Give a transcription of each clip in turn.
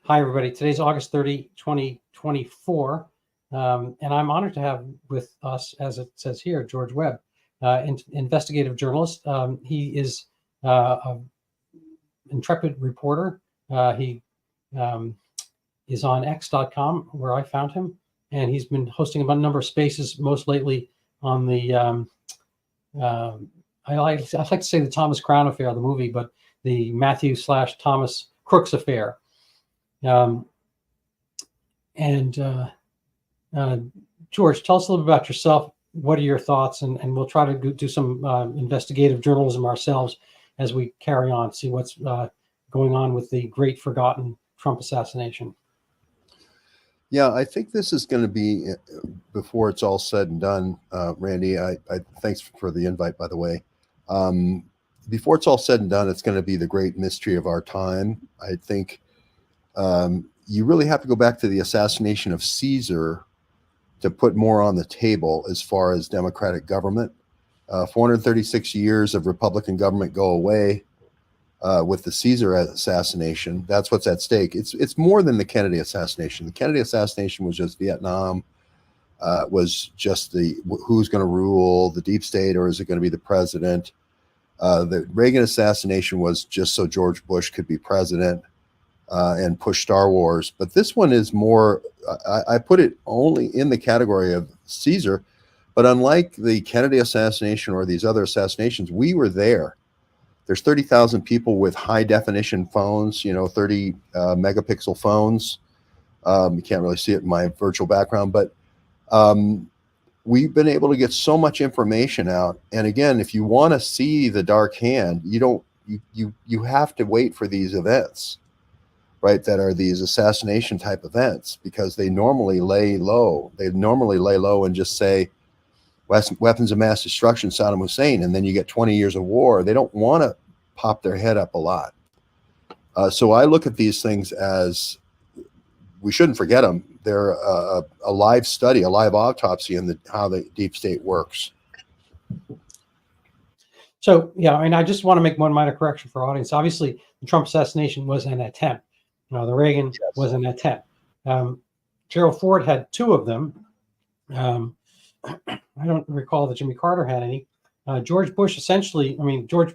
Hi, everybody. Today's August 30, 2024, and I'm honored to have with us, as it says here, George Webb, investigative journalist. He is an intrepid reporter. He is on x.com, where I found him, and he's been hosting a number of spaces, most lately on the, I like to say the Thomas Crown Affair, the movie, but the Matthew/Thomas Crooks Affair. George, tell us a little bit about yourself. What are your thoughts? And we'll try to do some investigative journalism ourselves as we carry on, see what's going on with the great forgotten Trump assassination. Yeah, I think this is going to be, before it's all said and done, Randy, I thanks for the invite, by the way. Before it's all said and done, it's going to be the great mystery of our time. I think you really have to go back to the assassination of Caesar to put more on the table as far as democratic government. 436 years of Republican government go away with the Caesar assassination. That's what's at stake. It's more than the Kennedy assassination. The Kennedy assassination was just Vietnam, was just the who's going to rule, the deep state, or is it going to be the president? The Reagan assassination was just so George Bush could be president and push Star Wars. But this one is more, I put it only in the category of Caesar, but unlike the Kennedy assassination or these other assassinations, we were there. There's 30,000 people with high definition phones, 30 megapixel phones. You can't really see it in my virtual background, but we've been able to get so much information out. And again, if you want to see the dark hand, you have to wait for these events, right? That are these assassination type events, because they normally lay low. They normally lay low and just say weapons of mass destruction, Saddam Hussein, and then you get 20 years of war. They don't want to pop their head up a lot. So I look at these things as, we shouldn't forget them. They're a live study, a live autopsy in how the deep state works. So, yeah, and I just want to make one minor correction for our audience. Obviously, the Trump assassination was an attempt. The Reagan was an attempt. Gerald Ford had two of them. I don't recall that Jimmy Carter had any. George Bush George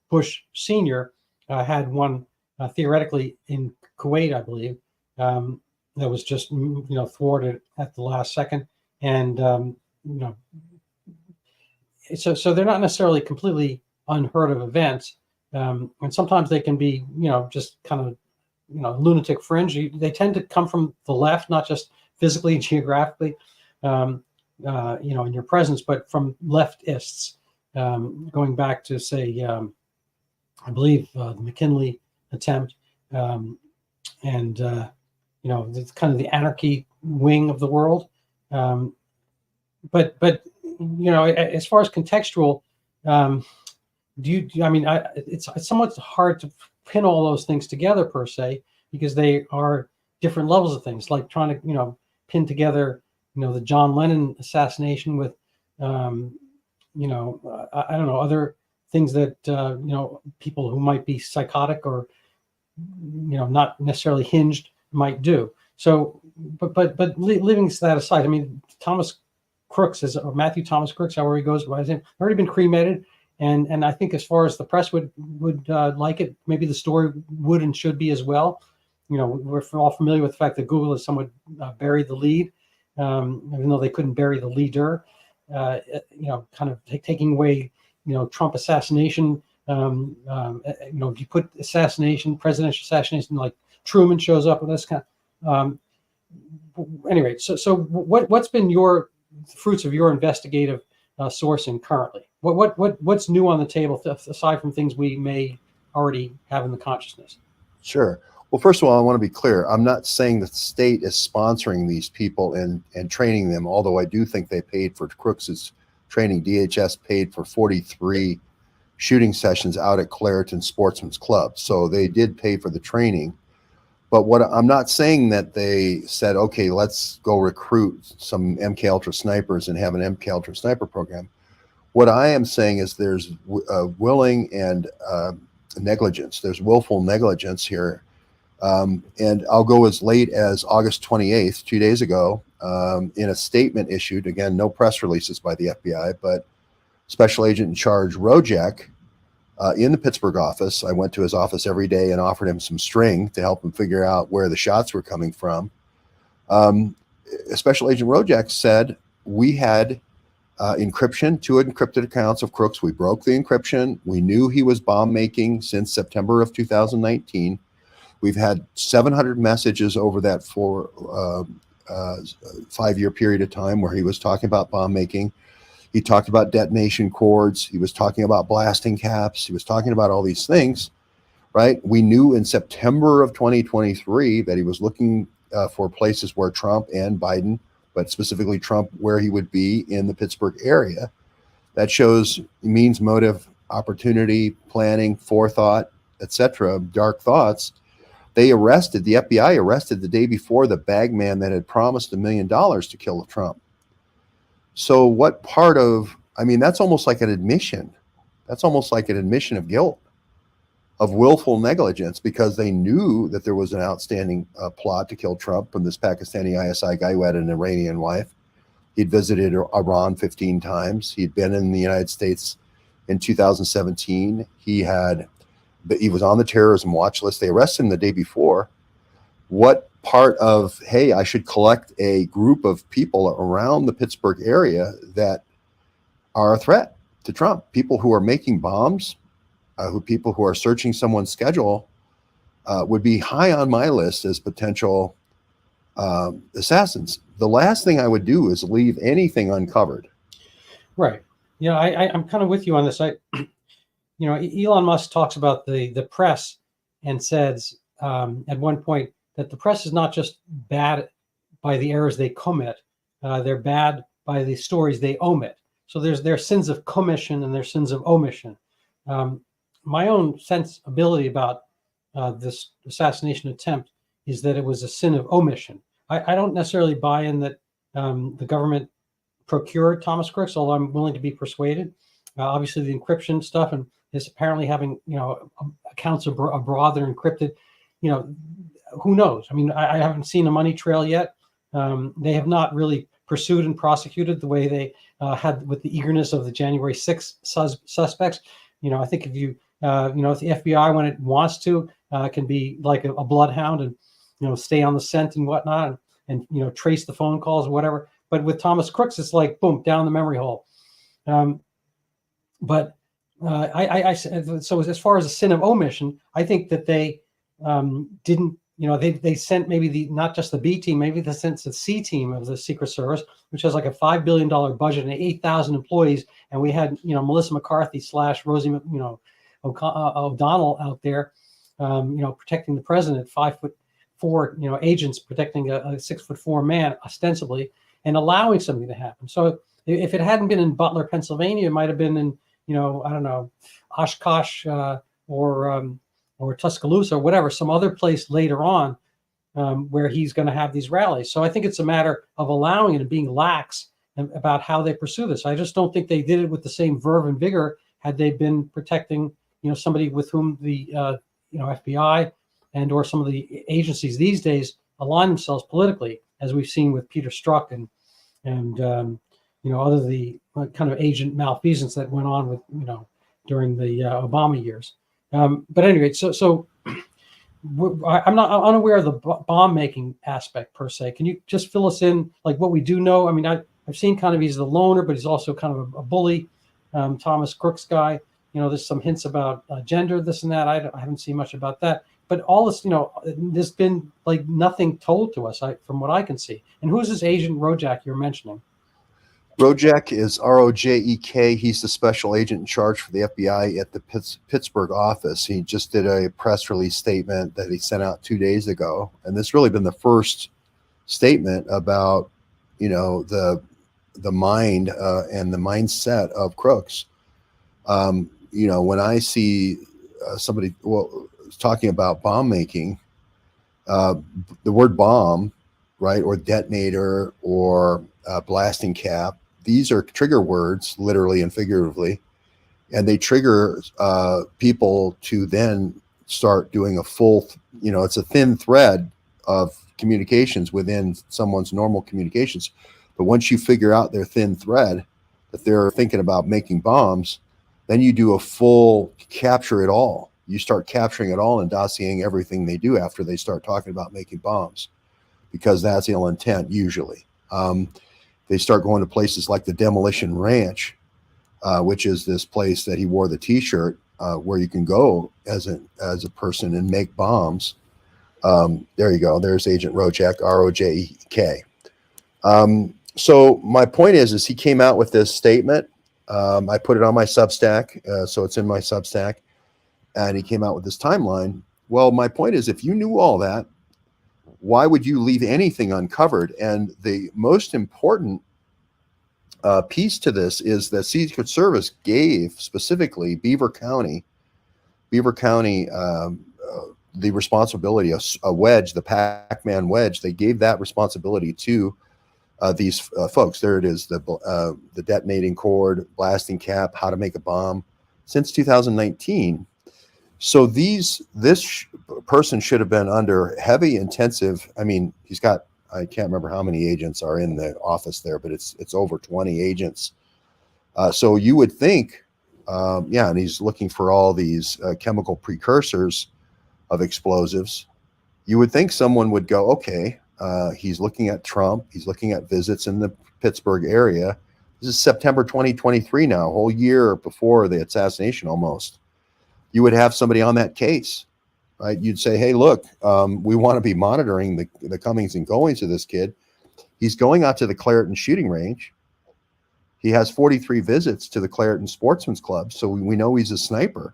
Bush Sr. Had one theoretically in Kuwait, I believe, that was just thwarted at the last second, and so they're not necessarily completely unheard of events, and sometimes they can be just kind of lunatic fringe. They tend to come from the left, not just physically and geographically, in your presence, but from leftists, going back to, say, I believe the McKinley attempt, and it's kind of the anarchy wing of the world. But as far as contextual, it's somewhat hard to pin all those things together per se, because they are different levels of things, like trying to pin together the John Lennon assassination with I don't know, other things that people who might be psychotic or not necessarily hinged might do. So but leaving that aside, Thomas Crooks or Matthew Thomas Crooks, however he goes by his name, already been cremated. And I think as far as the press would like it, maybe the story would and should be as well. We're all familiar with the fact that Google has somewhat buried the lead, even though they couldn't bury the leader. Kind of taking away, Trump assassination. If you put assassination, presidential assassination, like Truman shows up, and that's kind of. Anyway, so what's been the fruits of your investigative sourcing currently? What's new on the table aside from things we may already have in the consciousness? Sure. Well, first of all, I want to be clear. I'm not saying that the state is sponsoring these people and training them, although I do think they paid for Crooks's training. DHS paid for 43 shooting sessions out at Clareton Sportsman's Club. So they did pay for the training. But I'm not saying that they said, okay, let's go recruit some MK Ultra snipers and have an MK Ultra sniper program. What I am saying is there's willing and negligence. There's willful negligence here And I'll go as late as August 28th, 2 days ago, in a statement issued, again, no press releases by the FBI, but Special Agent in Charge Rojek, in the Pittsburgh office. I went to his office every day and offered him some string to help him figure out where the shots were coming from. Special Agent Rojek said we had encryption, 2 encrypted accounts of Crooks. We broke the encryption. We knew he was bomb making since September of 2019. We've had 700 messages over that 5-year period of time where he was talking about bomb making. He talked about detonation cords. He was talking about blasting caps. He was talking about all these things, right? We knew in September of 2023 that he was looking for places where Trump and Biden, but specifically Trump, where he would be in the Pittsburgh area. That shows means, motive, opportunity, planning, forethought, etc., dark thoughts. The FBI arrested the day before the bag man that had promised $1 million to kill Trump. So what part of, that's almost like an admission. That's almost like an admission of guilt, of willful negligence, because they knew that there was an outstanding plot to kill Trump from this Pakistani ISI guy who had an Iranian wife. He'd visited Iran 15 times. He'd been in the United States in 2017. He was on the terrorism watch list. They arrested him the day before. What part of, hey, I should collect a group of people around the Pittsburgh area that are a threat to Trump, people who are making bombs, people who are searching someone's schedule, would be high on my list as potential assassins. The last thing I would do is leave anything uncovered. Right. Yeah, I'm kind of with you on this. Elon Musk talks about the press and says at one point that the press is not just bad by the errors they commit, they're bad by the stories they omit. So there's sins of commission and there's sins of omission. My own sensibility about this assassination attempt is that it was a sin of omission. I don't necessarily buy in that the government procured Thomas Crooks, although I'm willing to be persuaded. Obviously, the encryption stuff and is apparently having accounts abroad that are encrypted. Who knows? I haven't seen a money trail yet. They have not really pursued and prosecuted the way they had with the eagerness of the January 6th suspects. I think if you, if the FBI, when it wants to, can be like a bloodhound and, stay on the scent and whatnot and trace the phone calls or whatever. But with Thomas Crooks, it's like, boom, down the memory hole. So as far as a sin of omission, I think that they didn't, they sent maybe not just the B team, maybe they sent the C team of the Secret Service, which has like a $5 billion budget and 8,000 employees. And we had, Melissa McCarthy / Rosie, O'Donnell out there, protecting the president, 5'4", agents protecting a 6'4" man, ostensibly, and allowing something to happen. So if it hadn't been in Butler, Pennsylvania, it might have been in, I don't know, Oshkosh or Tuscaloosa or whatever, some other place later on where he's going to have these rallies. So I think it's a matter of allowing it and being lax about how they pursue this. I just don't think they did it with the same verve and vigor had they been protecting, somebody with whom the, FBI and or some of the agencies these days align themselves politically, as we've seen with Peter Strzok and other the kind of agent malfeasance that went on with, during the Obama years. But anyway, so I'm unaware of the bomb making aspect per se. Can you just fill us in, like what we do know? I've seen kind of he's the loner, but he's also kind of a bully, Thomas Crooks guy. There's some hints about gender, this and that. I haven't seen much about that. But all this, there's been like nothing told to us from what I can see. And who's this Agent Rojek you're mentioning? Rojek is Rojek. He's the special agent in charge for the FBI at the Pittsburgh office. He just did a press release statement that he sent out 2 days ago. And this really been the first statement about, the mind and the mindset of Crooks. When I see somebody talking about bomb making, the word bomb, right, or detonator or blasting cap, these are trigger words, literally and figuratively, and they trigger people to then start doing a full, it's a thin thread of communications within someone's normal communications. But once you figure out their thin thread, that they're thinking about making bombs, then you do a full capture it all. You start capturing it all and dossiering everything they do after they start talking about making bombs, because that's ill intent usually. They start going to places like the Demolition Ranch, which is this place that he wore the T-shirt, where you can go as a person and make bombs. There you go. There's Agent Rojek, Rojek. So my point is he came out with this statement. I put it on my Substack, so it's in my Substack, and he came out with this timeline. Well, my point is, if you knew all that, why would you leave anything uncovered? And the most important piece to this is that Secret Service gave specifically Beaver County, the responsibility, a wedge, the Pac-Man wedge. They gave that responsibility to these folks. There it is, the detonating cord, blasting cap, how to make a bomb, since 2019. So this person should have been under heavy intensive. I mean, he's got, I can't remember how many agents are in the office there, but it's over 20 agents. So you would think, and he's looking for all these chemical precursors of explosives. You would think someone would go, okay, he's looking at Trump. He's looking at visits in the Pittsburgh area. This is September 2023 now, a whole year before the assassination almost. You would have somebody on that case, right? You'd say, hey, look, we want to be monitoring the comings and goings of this kid. He's going out to the Clareton shooting range. He has 43 visits to the Clareton Sportsman's Club, so we know he's a sniper.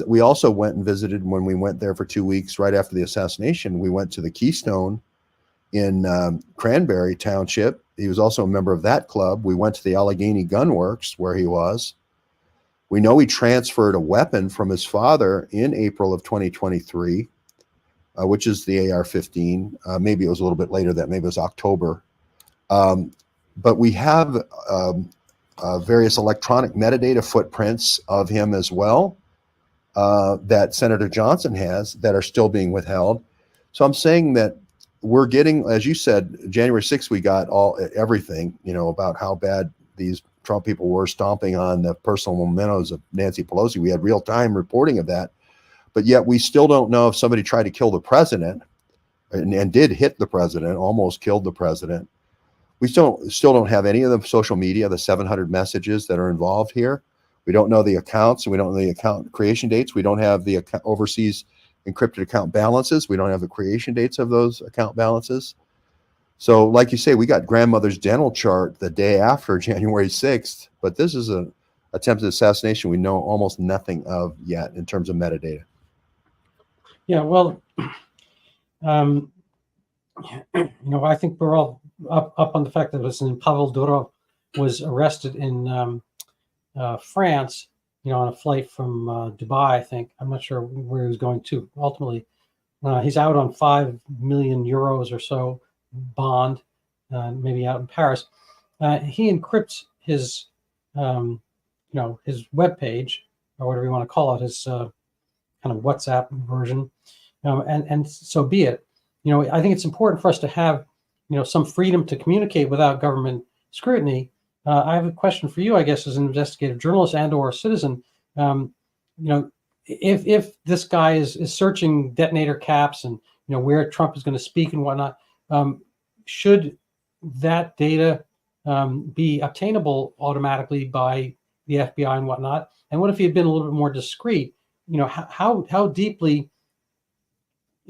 We also went and visited, when we went there for 2 weeks right after the assassination, we went to the Keystone in Cranberry Township. He was also a member of that club. We went to the Allegheny Gun Works where he was. We know he transferred a weapon from his father in April of 2023, which is the AR-15. Maybe it was a little bit later that, maybe it was October. But we have various electronic metadata footprints of him as well, that Senator Johnson has, that are still being withheld. So I'm saying that we're getting, as you said, January 6th, we got everything, about how bad these Trump people were stomping on the personal mementos of Nancy Pelosi. We had real-time reporting of that, but yet we still don't know if somebody tried to kill the president and did hit the president, almost killed the president. We still don't have any of the social media, the 700 messages that are involved here. We don't know the accounts, and we don't know the account creation dates. We don't have the overseas encrypted account balances. We don't have the creation dates of those account balances. So like you say, we got grandmother's dental chart the day after January 6th, but this is an attempted assassination we know almost nothing of yet in terms of metadata. Yeah, well, I think we're all up on the fact that Pavel Durov was arrested in France, on a flight from Dubai, I think. I'm not sure where he was going to. Ultimately, he's out on 5 million euros or so bond, maybe out in Paris. He encrypts his, his web page, or whatever you want to call it, his kind of WhatsApp version, and so be it. I think it's important for us to have, some freedom to communicate without government scrutiny. I have a question for you, I guess, as an investigative journalist and/or citizen. If this guy is searching detonator caps and where Trump is going to speak and whatnot, should that data be obtainable automatically by the FBI and whatnot? And what if he had been a little bit more discreet? How deeply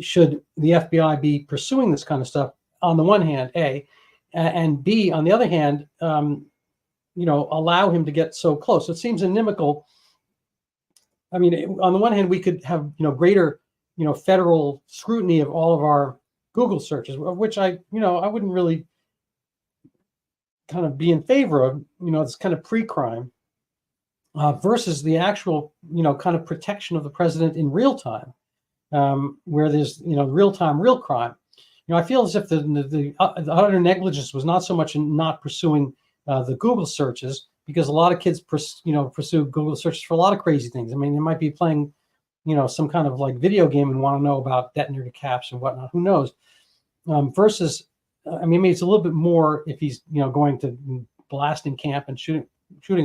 should the FBI be pursuing this kind of stuff? On the one hand, A, and B, on the other hand, allow him to get so close. It seems inimical. I mean, on the one hand, we could have, greater, federal scrutiny of all of our Google searches, which I wouldn't really kind of be in favor of, it's kind of pre-crime versus the actual, kind of protection of the president in real time, where there's, real time, real crime. I feel as if the utter negligence was not so much in not pursuing the Google searches, because a lot of kids, pursue Google searches for a lot of crazy things. I mean, they might be playing some kind of like video game and want to know about detonator caps and whatnot. Who knows? Versus, I mean, maybe it's a little bit more if he's going to blasting camp and shooting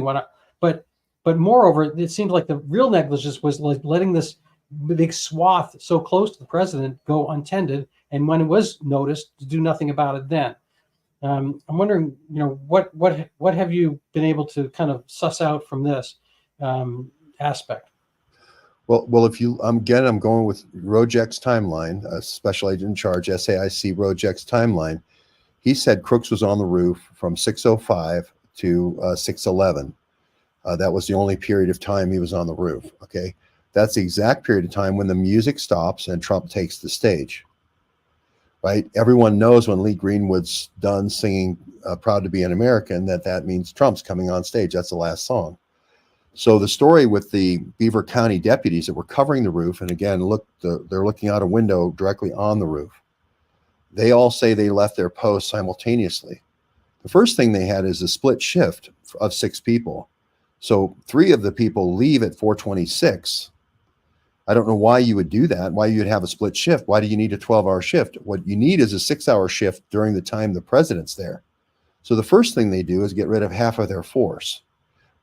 whatnot. But moreover, it seems like the real negligence was like letting this big swath so close to the president go untended, and when it was noticed, to do nothing about it then. I'm wondering, what have you been able to kind of suss out from this aspect? Well, if you, I'm going with Rojek's timeline, a special agent in charge, SAIC Rojek's timeline. He said Crooks was on the roof from 6:05 to 6:11. That was the only period of time he was on the roof. Okay. That's the exact period of time when the music stops and Trump takes the stage. Right? Everyone knows when Lee Greenwood's done singing Proud to be an American, that means Trump's coming on stage. That's the last song. So the story with the Beaver County deputies that were covering the roof, and again, they're looking out a window directly on the roof. They all say they left their posts simultaneously. The first thing they had is a split shift of 6 people. So 3 of the people leave at 4:26. I don't know why you would do that, why you'd have a split shift. Why do you need a 12-hour shift? What you need is a 6-hour shift during the time the president's there. So the first thing they do is get rid of half of their force,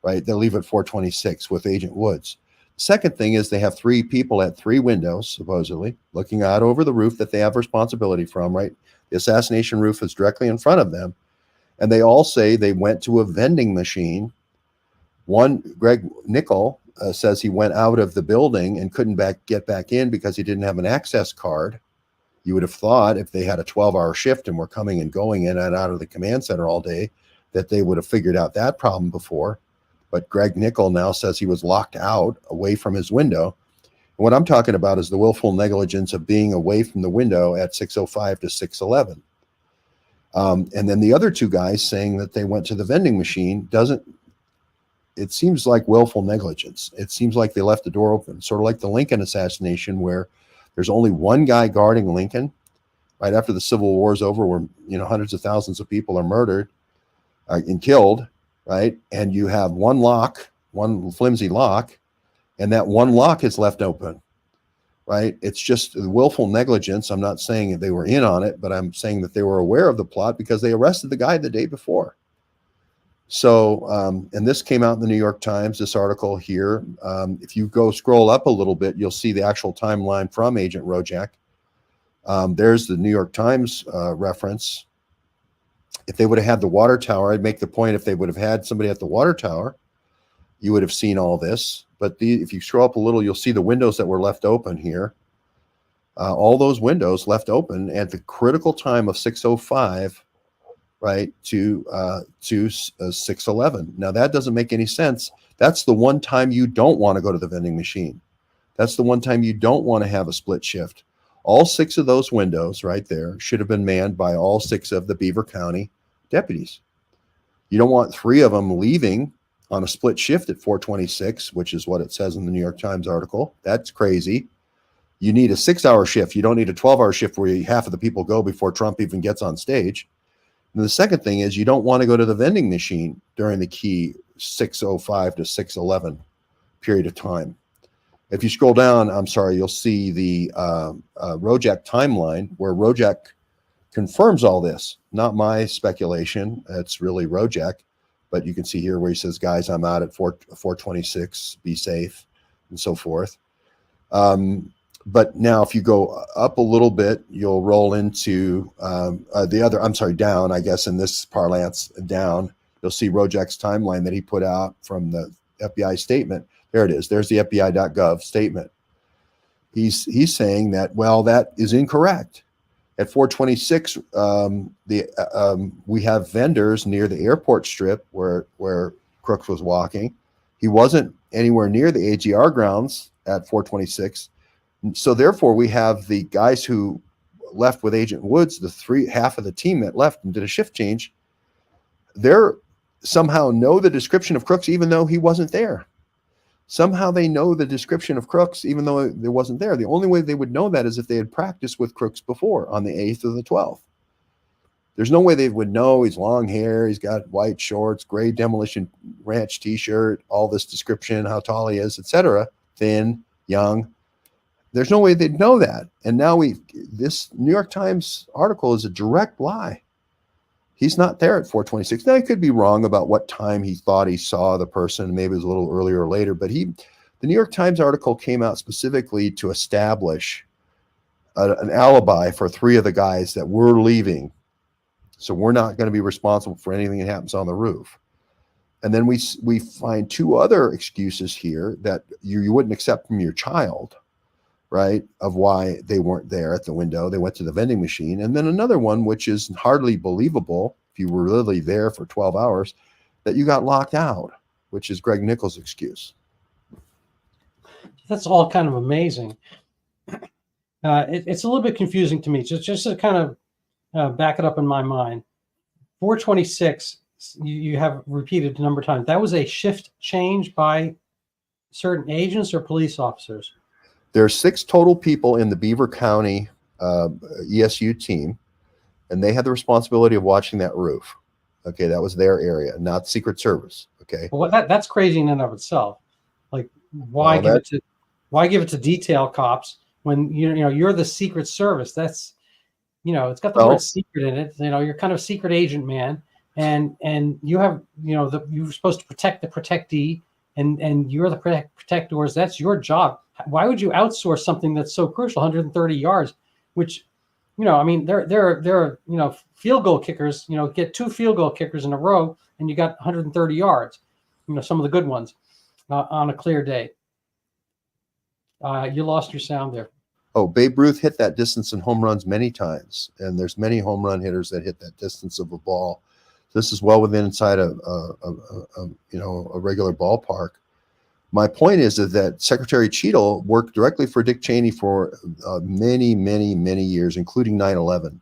right? They'll leave at 4:26 with Agent Woods. Second thing is they have 3 people at 3 windows, supposedly, looking out over the roof that they have responsibility from, right? The assassination roof is directly in front of them. And they all say they went to a vending machine. One, Greg Nickel, says he went out of the building and couldn't get back in because he didn't have an access card. You would have thought if they had a 12-hour shift and were coming and going in and out of the command center all day, that they would have figured out that problem before. But Greg Nickel now says he was locked out away from his window. And what I'm talking about is the willful negligence of being away from the window at 6:05 to 6:11. And then the other 2 guys saying that they went to the vending machine it seems like willful negligence. It seems like they left the door open, sort of like the Lincoln assassination, where there's only one guy guarding Lincoln right after the Civil War is over, where hundreds of thousands of people are murdered and killed, right? And you have one flimsy lock, and that one lock is left open, right? It's just willful negligence. I'm not saying that they were in on it, but I'm saying that they were aware of the plot because they arrested the guy the day before. So, and this came out in the New York Times, this article here. If you go scroll up a little bit, you'll see the actual timeline from Agent Rojek. There's the New York Times reference. If they would have had the water tower, I'd make the point, if they would have had somebody at the water tower, you would have seen all this. But if you scroll up a little, you'll see the windows that were left open here. All those windows left open at the critical time of 6:05, right, to 6:11. Now that doesn't make any sense. That's the one time you don't want to go to the vending machine. That's the one time you don't want to have a split shift. All 6 of those windows right there should have been manned by all 6 of the Beaver County deputies. You don't want 3 of them leaving on a split shift at 4:26, which is what it says in the New York Times article. That's crazy. You need a 6-hour shift. You don't need a 12-hour shift where half of the people go before Trump even gets on stage. And the second thing is you don't want to go to the vending machine during the key 6:05 to 6:11 period of time. If you scroll down, you'll see the Rojek timeline where Rojek confirms all this. Not my speculation. It's really Rojek. But you can see here where he says, guys, I'm out at 4:26, be safe, and so forth. But now if you go up a little bit, you'll roll into down, I guess, in this parlance, down. You'll see Rojek's timeline that he put out from the FBI statement. There it is. There's the FBI.gov statement. He's saying that, well, that is incorrect. At 4:26, we have vendors near the airport strip where Crooks was walking. He wasn't anywhere near the AGR grounds at 4:26. So therefore, we have the guys who left with Agent Woods, half of the team that left and did a shift change. They're somehow know the description of Crooks, even though he wasn't there. Somehow they know the description of Crooks, even though it wasn't there. The only way they would know that is if they had practiced with Crooks before on the 8th or the 12th. There's no way they would know he's long hair, he's got white shorts, gray Demolition Ranch t-shirt, all this description, how tall he is, etc. Thin, young, There's no way they'd know that. And now this New York Times article is a direct lie. He's not there at 4:26. Now, I could be wrong about what time he thought he saw the person. Maybe it was a little earlier or later, but the New York Times article came out specifically to establish an alibi for 3 of the guys that were leaving. So we're not going to be responsible for anything that happens on the roof. And then we find 2 other excuses here that you wouldn't accept from your child, right, of why they weren't there at the window. They went to the vending machine. And then another one, which is hardly believable if you were really there for 12 hours, that you got locked out, which is Greg Nichols' excuse. That's all kind of amazing. It's a little bit confusing to me. Just to kind of back it up in my mind, 4:26, you have repeated a number of times. That was a shift change by certain agents or police officers? There are 6 total people in the Beaver County ESU team, and they had the responsibility of watching that roof. Okay, that was their area, not Secret Service. Okay, well, that's crazy in and of itself. Like, why give it to detail cops when you're the Secret Service? That's it's got the word secret in it. You're kind of a secret agent, man, and you have you're supposed to protect the protectee, and you're the protectors. That's your job. Why would you outsource something that's so crucial? 130 yards, which, I mean, there are field goal kickers. Get 2 field goal kickers in a row, and you got 130 yards. Some of the good ones on a clear day. You lost your sound there. Oh, Babe Ruth hit that distance in home runs many times, and there's many home run hitters that hit that distance of a ball. This is well within inside a regular ballpark. My point is that Secretary Cheadle worked directly for Dick Cheney for many, many, many years, including 9/11.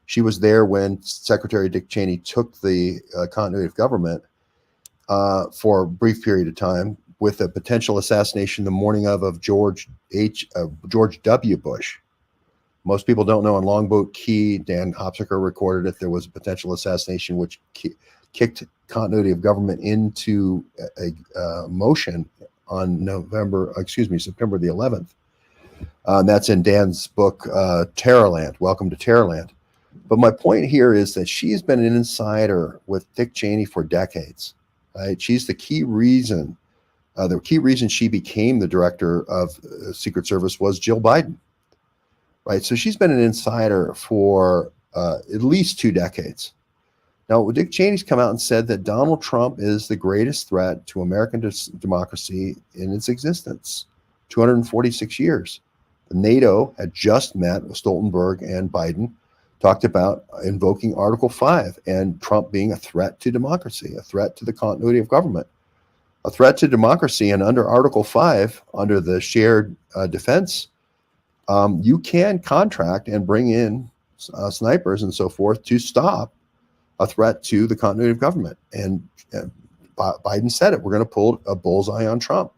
She was there when Secretary Dick Cheney took the continuity of government for a brief period of time, with a potential assassination the morning of George W. Bush. Most people don't know on Longboat Key, Dan Hopsiker recorded it, there was a potential assassination which kicked continuity of government into a motion on September the 11th. That's in Dan's book, Terrorland, Welcome to Terrorland. But my point here is that she's been an insider with Dick Cheney for decades. Right? She's the key reason. The key reason she became the director of Secret Service was Jill Biden. Right? So she's been an insider for at least 2 decades. Now, Dick Cheney's come out and said that Donald Trump is the greatest threat to American democracy in its existence. 246 years. The NATO had just met with Stoltenberg and Biden, talked about invoking Article 5 and Trump being a threat to democracy, a threat to the continuity of government, a threat to democracy. And under Article 5, under the shared defense, you can contract and bring in snipers and so forth to stop a threat to the continuity of government. And Biden said it. We're going to pull a bullseye on Trump.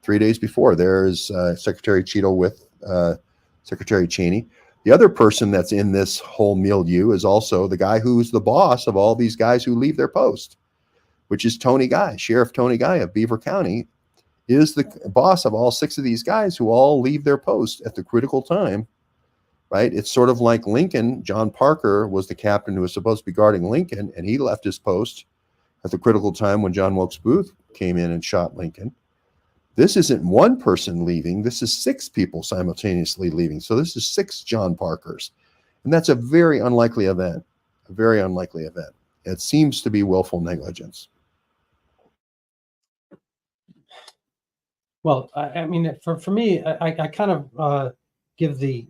3 days before, there's Secretary Cheadle with Secretary Cheney. The other person that's in this whole milieu is also the guy who's the boss of all these guys who leave their post, which is Tony Guy. Sheriff Tony Guy of Beaver County is the boss of all 6 of these guys who all leave their post at the critical time, right? It's sort of like Lincoln. John Parker was the captain who was supposed to be guarding Lincoln, and he left his post at the critical time when John Wilkes Booth came in and shot Lincoln. This isn't one person leaving. This is 6 people simultaneously leaving. So this is 6 John Parkers. And that's a very unlikely event, a very unlikely event. It seems to be willful negligence. Well, I mean, for me, I kind of give the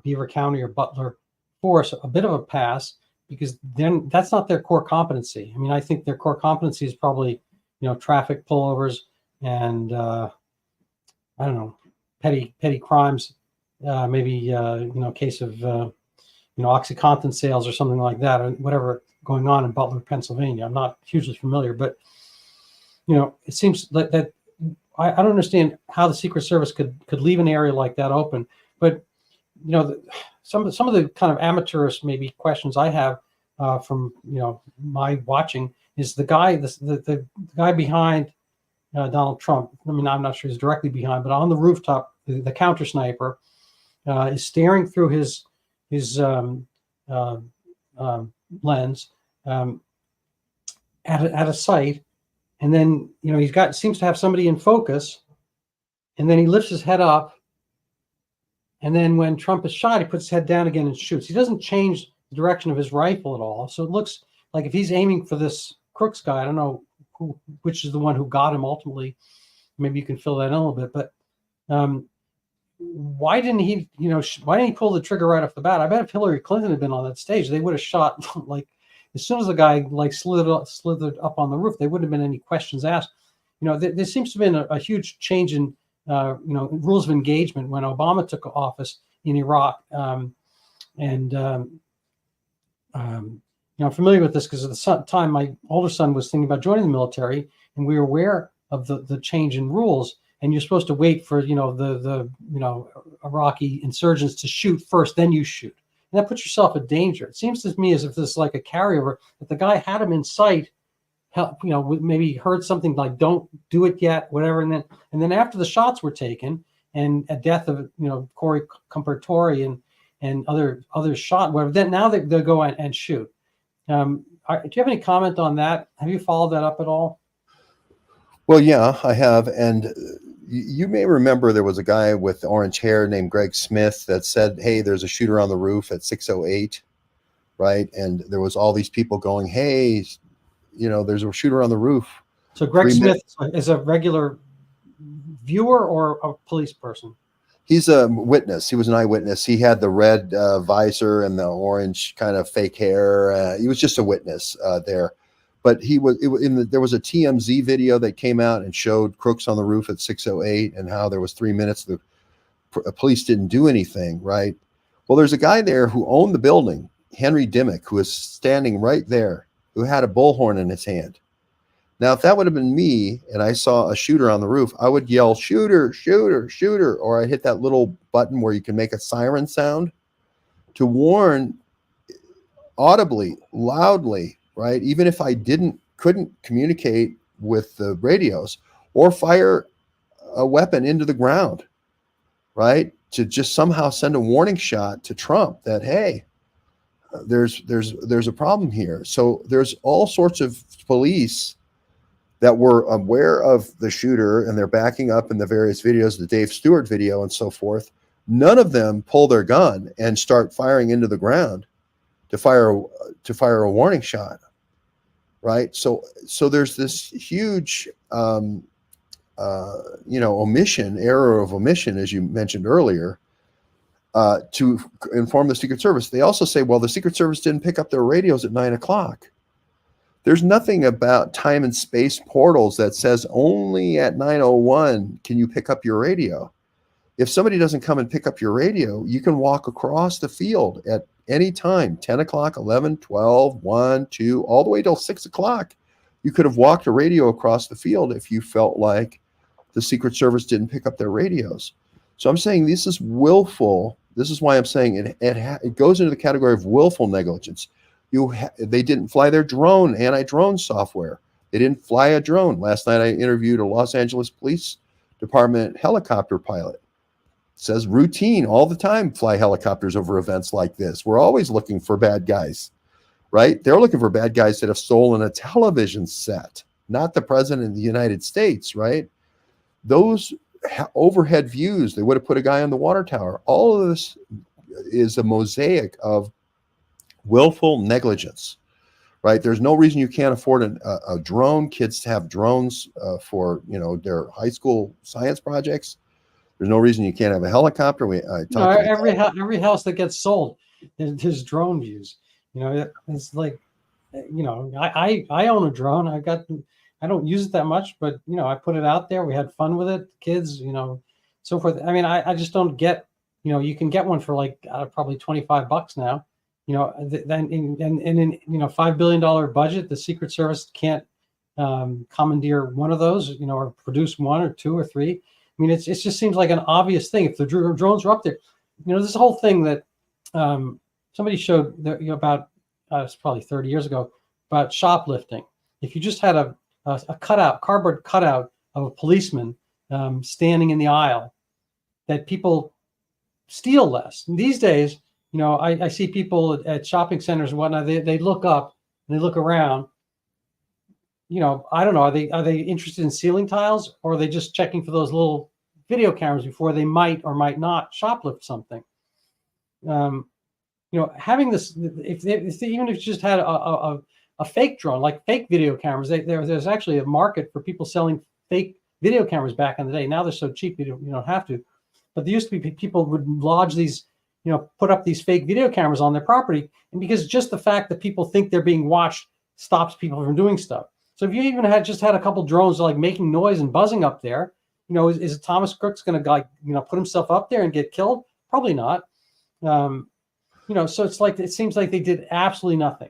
Beaver County or Butler force a bit of a pass, because then that's not their core competency. I mean, I think their core competency is probably, traffic pullovers and I don't know, petty crimes, maybe case of OxyContin sales or something like that, or whatever going on in Butler, Pennsylvania. I'm not hugely familiar, but it seems that I don't understand how the Secret Service could leave an area like that open. But some of the kind of amateurish maybe questions I have from my watching is the guy behind Donald Trump. I mean, I'm not sure he's directly behind, but on the rooftop, the counter sniper, is staring through his lens at a sight, and then seems to have somebody in focus, and then he lifts his head up, and then when Trump is shot, he puts his head down again and shoots. He doesn't change the direction of his rifle at all, so it looks like if he's aiming for this Crooks guy, I don't know which is the one who got him ultimately. Maybe you can fill that in a little bit, but why didn't he pull the trigger right off the bat? I bet if Hillary Clinton had been on that stage, they would have shot like as soon as the guy slithered up on the roof. There wouldn't have been any questions asked. There seems to have been a huge change in rules of engagement when Obama took office in Iraq, I'm familiar with this because at the time my older son was thinking about joining the military, and we were aware of the change in rules. And you're supposed to wait for the Iraqi insurgents to shoot first, then you shoot, and that puts yourself in danger. It seems to me as if this is like a carryover, that the guy had him in sight, maybe heard something like "Don't do it yet," whatever, and then after the shots were taken and a death of Corey Comparatore and other shot, whatever, then now they'll go and shoot. Do you have any comment on that? Have you followed that up at all? Well, yeah, I have, and you may remember there was a guy with orange hair named Greg Smith that said, "Hey, there's a shooter on the roof at 6:08," right? And there was all these people going, "Hey, there's a shooter on the roof." So Greg Smith is a regular viewer or a police person? He's a witness. He was an eyewitness. He had the red visor and the orange kind of fake hair. He was just a witness there. But there was a TMZ video that came out and showed Crooks on the roof at 6:08 and how there was 3 minutes. The police didn't do anything, right? Well, there's a guy there who owned the building, Henry Dimmick, who was standing right there, who had a bullhorn in his hand. Now, if that would have been me and I saw a shooter on the roof, I would yell, "Shooter, shooter, shooter," or I hit that little button where you can make a siren sound to warn audibly, loudly, right? Even if I couldn't communicate with the radios, or fire a weapon into the ground, right? To just somehow send a warning shot to Trump that, hey, there's a problem here. So there's all sorts of police that were aware of the shooter, and they're backing up in the various videos, the Dave Stewart video and so forth. None of them pull their gun and start firing into the ground to fire a warning shot, right? So there's this huge error of omission, as you mentioned earlier, to inform the Secret Service. They also say, well, the Secret Service didn't pick up their radios at 9:00. There's nothing about time and space portals that says only at 9:01 can you pick up your radio. If somebody doesn't come and pick up your radio, you can walk across the field at any time, 10 o'clock, 11, 12, 1, 2, all the way till 6 o'clock. You could have walked a radio across the field if you felt like the Secret Service didn't pick up their radios. So I'm saying this is willful. This is why I'm saying it goes into the category of willful negligence. They didn't fly their drone, anti-drone software. They didn't fly a drone. Last night I interviewed a Los Angeles Police Department helicopter pilot. It says routine all the time, fly helicopters over events like this. We're always looking for bad guys, right? They're looking for bad guys that have stolen a television set, not the president of the United States, right? Those overhead views, they would have put a guy on the water tower. All of this is a mosaic of willful negligence, right? There's no reason you can't afford a drone. Kids have drones for their high school science projects. There's no reason you can't have a helicopter. Every house that gets sold, there's drone views. It's like, I own a drone. I don't use it that much, but I put it out there. We had fun with it, kids, so forth. I mean, I just don't get. You can get one for like probably $25 now. Then in $5 billion budget, the Secret Service can't commandeer one of those, or produce one or two or three. I mean, it just seems like an obvious thing. If the drones are up there, this whole thing that somebody showed about it's probably 30 years ago about shoplifting. If you just had a cardboard cutout of a policeman standing in the aisle, that people steal less. And these days, I see people at shopping centers and whatnot. They look up and they look around. I don't know. Are they interested in ceiling tiles, or are they just checking for those little video cameras before they might or might not shoplift something? Having this, if even if you just had a fake drone, like fake video cameras, there's actually a market for people selling fake video cameras back in the day. Now they're so cheap you don't have to. But there used to be people would lodge these, put up these fake video cameras on their property, and because just the fact that people think they're being watched stops people from doing stuff. So if you even had a couple drones like making noise and buzzing up there, is Thomas Crooks going to put himself up there and get killed? Probably not. So it's like, it seems like they did absolutely nothing.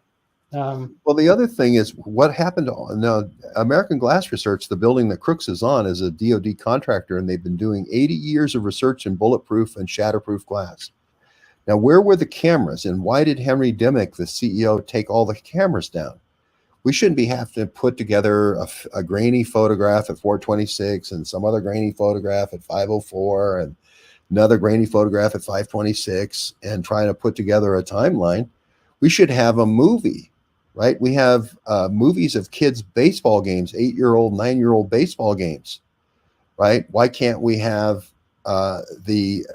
Well, the other thing is what happened to American Glass Research, the building that Crooks is on, is a DoD contractor, and they've been doing 80 years of research in bulletproof and shatterproof glass. Now, where were the cameras, and why did Henry Dimmick, the CEO, take all the cameras down? We shouldn't be having to put together a grainy photograph at 426 and some other grainy photograph at 504 and another grainy photograph at 526 and trying to put together a timeline. We should have a movie, right? We have movies of kids' baseball games, 8-year-old, 9-year-old baseball games, right? Why can't we have the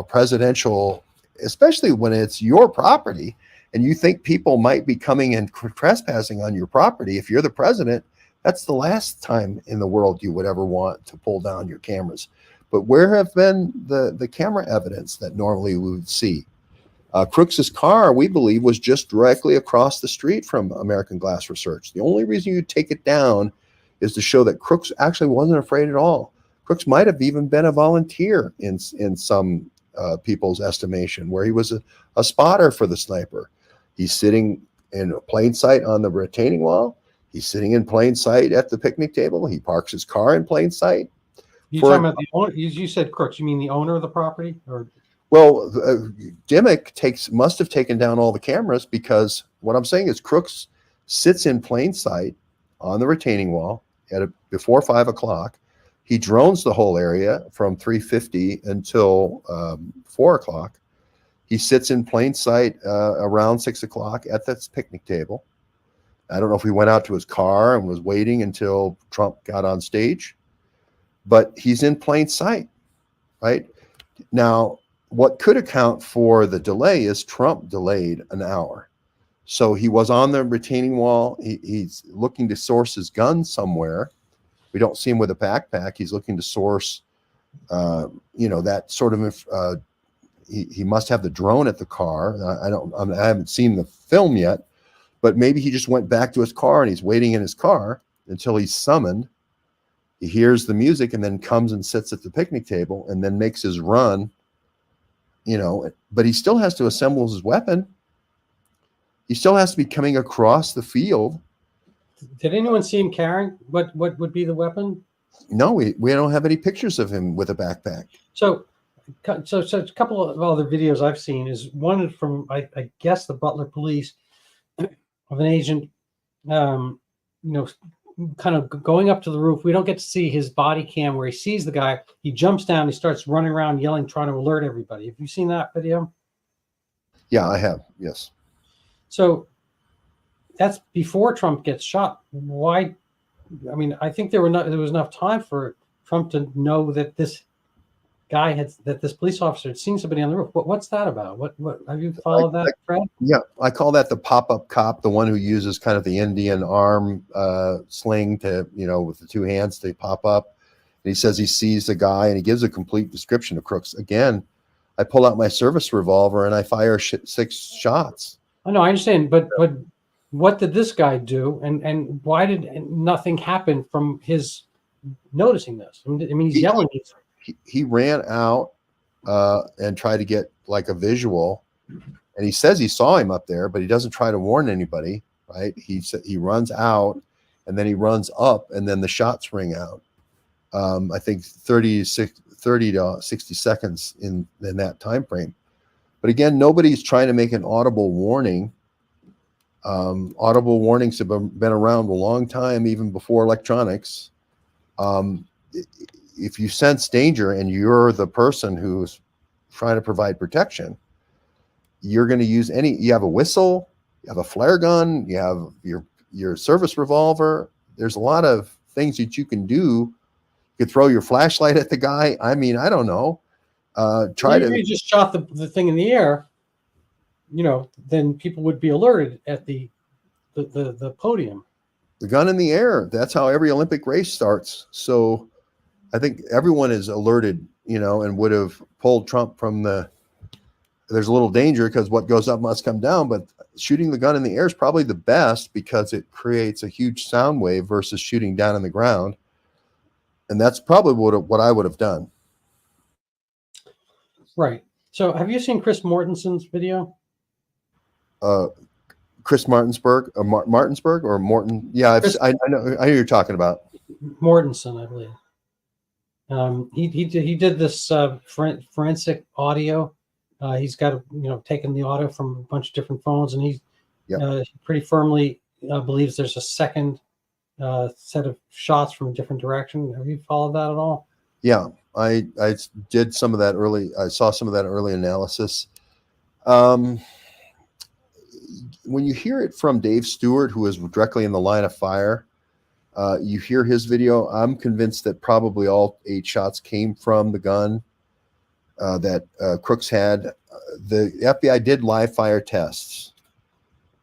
presidential, especially when it's your property and you think people might be coming and trespassing on your property? If you're the president, that's the last time in the world you would ever want to pull down your cameras. But where have been the camera evidence that normally we would see? Crooks's car, we believe, was just directly across the street from American Glass Research. The only reason you take it down is to show that Crooks actually wasn't afraid at all. Crooks might have even been a volunteer in some people's estimation, where he was a spotter for the sniper. He's sitting in plain sight on the retaining wall. He's sitting in plain sight at the picnic table. He parks his car in plain sight. You talking about the owner? You said Crooks. You mean the owner of the property, or? Well, Dimmick must have taken down all the cameras, because what I'm saying is Crooks sits in plain sight on the retaining wall before 5 o'clock. He drones the whole area from 3:50 until 4 o'clock. He sits in plain sight around 6 o'clock at this picnic table. I don't know if he went out to his car and was waiting until Trump got on stage, but he's in plain sight, right? Now, what could account for the delay is Trump delayed an hour. So he was on the retaining wall. He's looking to source his gun somewhere. We don't see him with a backpack. He's looking to source, that sort of, he must have the drone at the car. I haven't seen the film yet, but maybe he just went back to his car and he's waiting in his car until he's summoned. He hears the music and then comes and sits at the picnic table and then makes his run. But he still has to assemble his weapon. He still has to be coming across the field. Did anyone see him carrying what would be the weapon? No, we don't have any pictures of him with a backpack. So a couple of other videos I've seen is one from I guess the Butler Police of an agent, kind of going up to the roof. We don't get to see his body cam where he sees the guy. He jumps down. He starts running around yelling, trying to alert everybody. Have you seen that video? Yeah, I have. Yes. So that's before Trump gets shot. Why? I mean, I think there was enough time for Trump to know that this police officer had seen somebody on the roof. What's that about? What have you followed that, Fred? Yeah, I call that the pop-up cop, the one who uses kind of the Indian arm sling to, with the two hands to pop up. And he says he sees the guy and he gives a complete description of Crooks. Again, I pull out my service revolver and I fire 6 shots. I know, I understand, but what did this guy do, and why did nothing happen from his noticing this? I mean, he's yelling. He ran out and tried to get like a visual, and he says he saw him up there, but he doesn't try to warn anybody, right? He runs out and then he runs up, and then the shots ring out. I think 30 to 60 seconds in that time frame. But again, nobody's trying to make an audible warning. Audible warnings have been around a long time, even before electronics. if you sense danger and you're the person who's trying to provide protection, you're going to use you have a whistle, you have a flare gun, you have your service revolver. There's a lot of things that you can do. You could throw your flashlight at the guy. I mean, I don't know. You just shot the thing in the air, then people would be alerted at the podium. The gun in the air. That's how every Olympic race starts. So I think everyone is alerted, and would have pulled Trump from there's a little danger because what goes up must come down, but shooting the gun in the air is probably the best because it creates a huge sound wave versus shooting down on the ground. And that's probably what I would have done. Right. So have you seen Chris Mortensen's video? Chris Martinsburg or Martinsburg or Morton? Yeah, I know who you're talking about. Mortensen, I believe. He did this forensic audio. He's got taken the audio from a bunch of different phones, and he pretty firmly believes there's a second set of shots from a different direction. Have you followed that at all? Yeah, I did some of that early. I saw some of that early analysis. When you hear it from Dave Stewart, who is directly in the line of fire, you hear his video. I'm convinced that probably all 8 shots came from the gun that Crooks had. The FBI did live fire tests,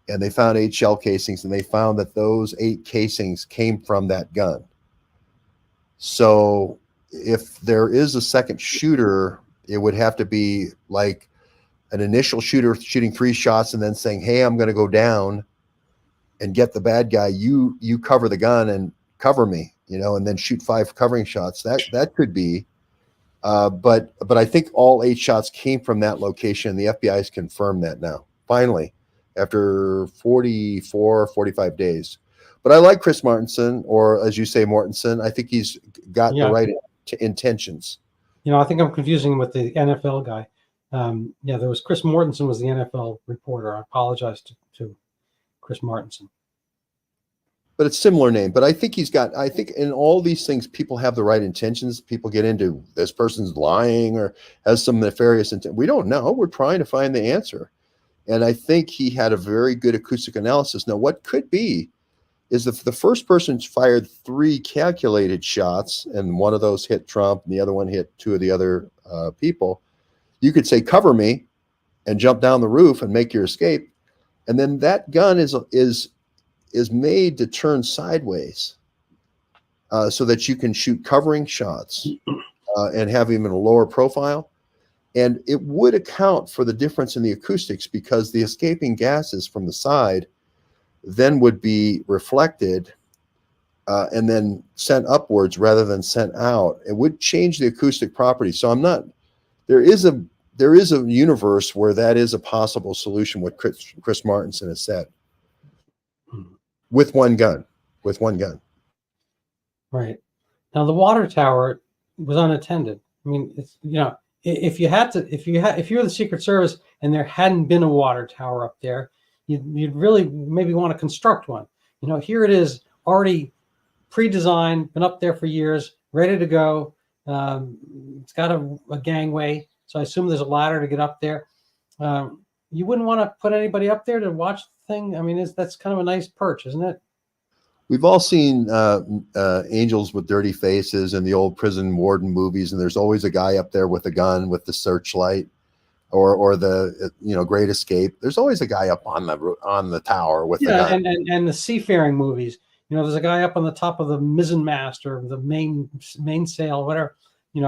and they found 8 shell casings, and they found that those 8 casings came from that gun. So if there is a second shooter, it would have to be like an initial shooter shooting 3 shots and then saying, hey, I'm going to go down and get the bad guy. You cover the gun and cover me, and then shoot 5 covering shots. That could be. But I think all 8 shots came from that location. The FBI has confirmed that now, finally, after 45 days. But I like Chris Martensen, or as you say, Mortensen. I think he's got the right intentions. I think I'm confusing him with the NFL guy. There was Chris Mortensen was the NFL reporter. I apologize to Chris Martensen. But it's similar name. But I think I think in all these things, people have the right intentions. People get into this person's lying or has some nefarious intent. We don't know. We're trying to find the answer. And I think he had a very good acoustic analysis. Now, what could be is if the first person fired 3 calculated shots and one of those hit Trump and the other one hit 2 of the other people, you could say, cover me, and jump down the roof and make your escape. And then that gun is made to turn sideways so that you can shoot covering shots and have even a lower profile. And it would account for the difference in the acoustics because the escaping gases from the side then would be reflected and then sent upwards rather than sent out. It would change the acoustic properties. So there is a universe where that is a possible solution, what Chris Martensen has said. With one gun. Right. Now the water tower was unattended. I mean, it's if you were the Secret Service and there hadn't been a water tower up there, you'd really maybe want to construct one. Here it is, already pre-designed, been up there for years, ready to go. It's got a gangway, so I assume there's a ladder to get up there. You wouldn't want to put anybody up there to watch the thing. I mean, that's kind of a nice perch, isn't it? We've all seen Angels with Dirty Faces and the old prison warden movies, and there's always a guy up there with a gun with the searchlight, or the Great Escape. There's always a guy up on the tower with the gun. And the seafaring movies. There's a guy up on the top of the mizzen mast or the mainsail, whatever. And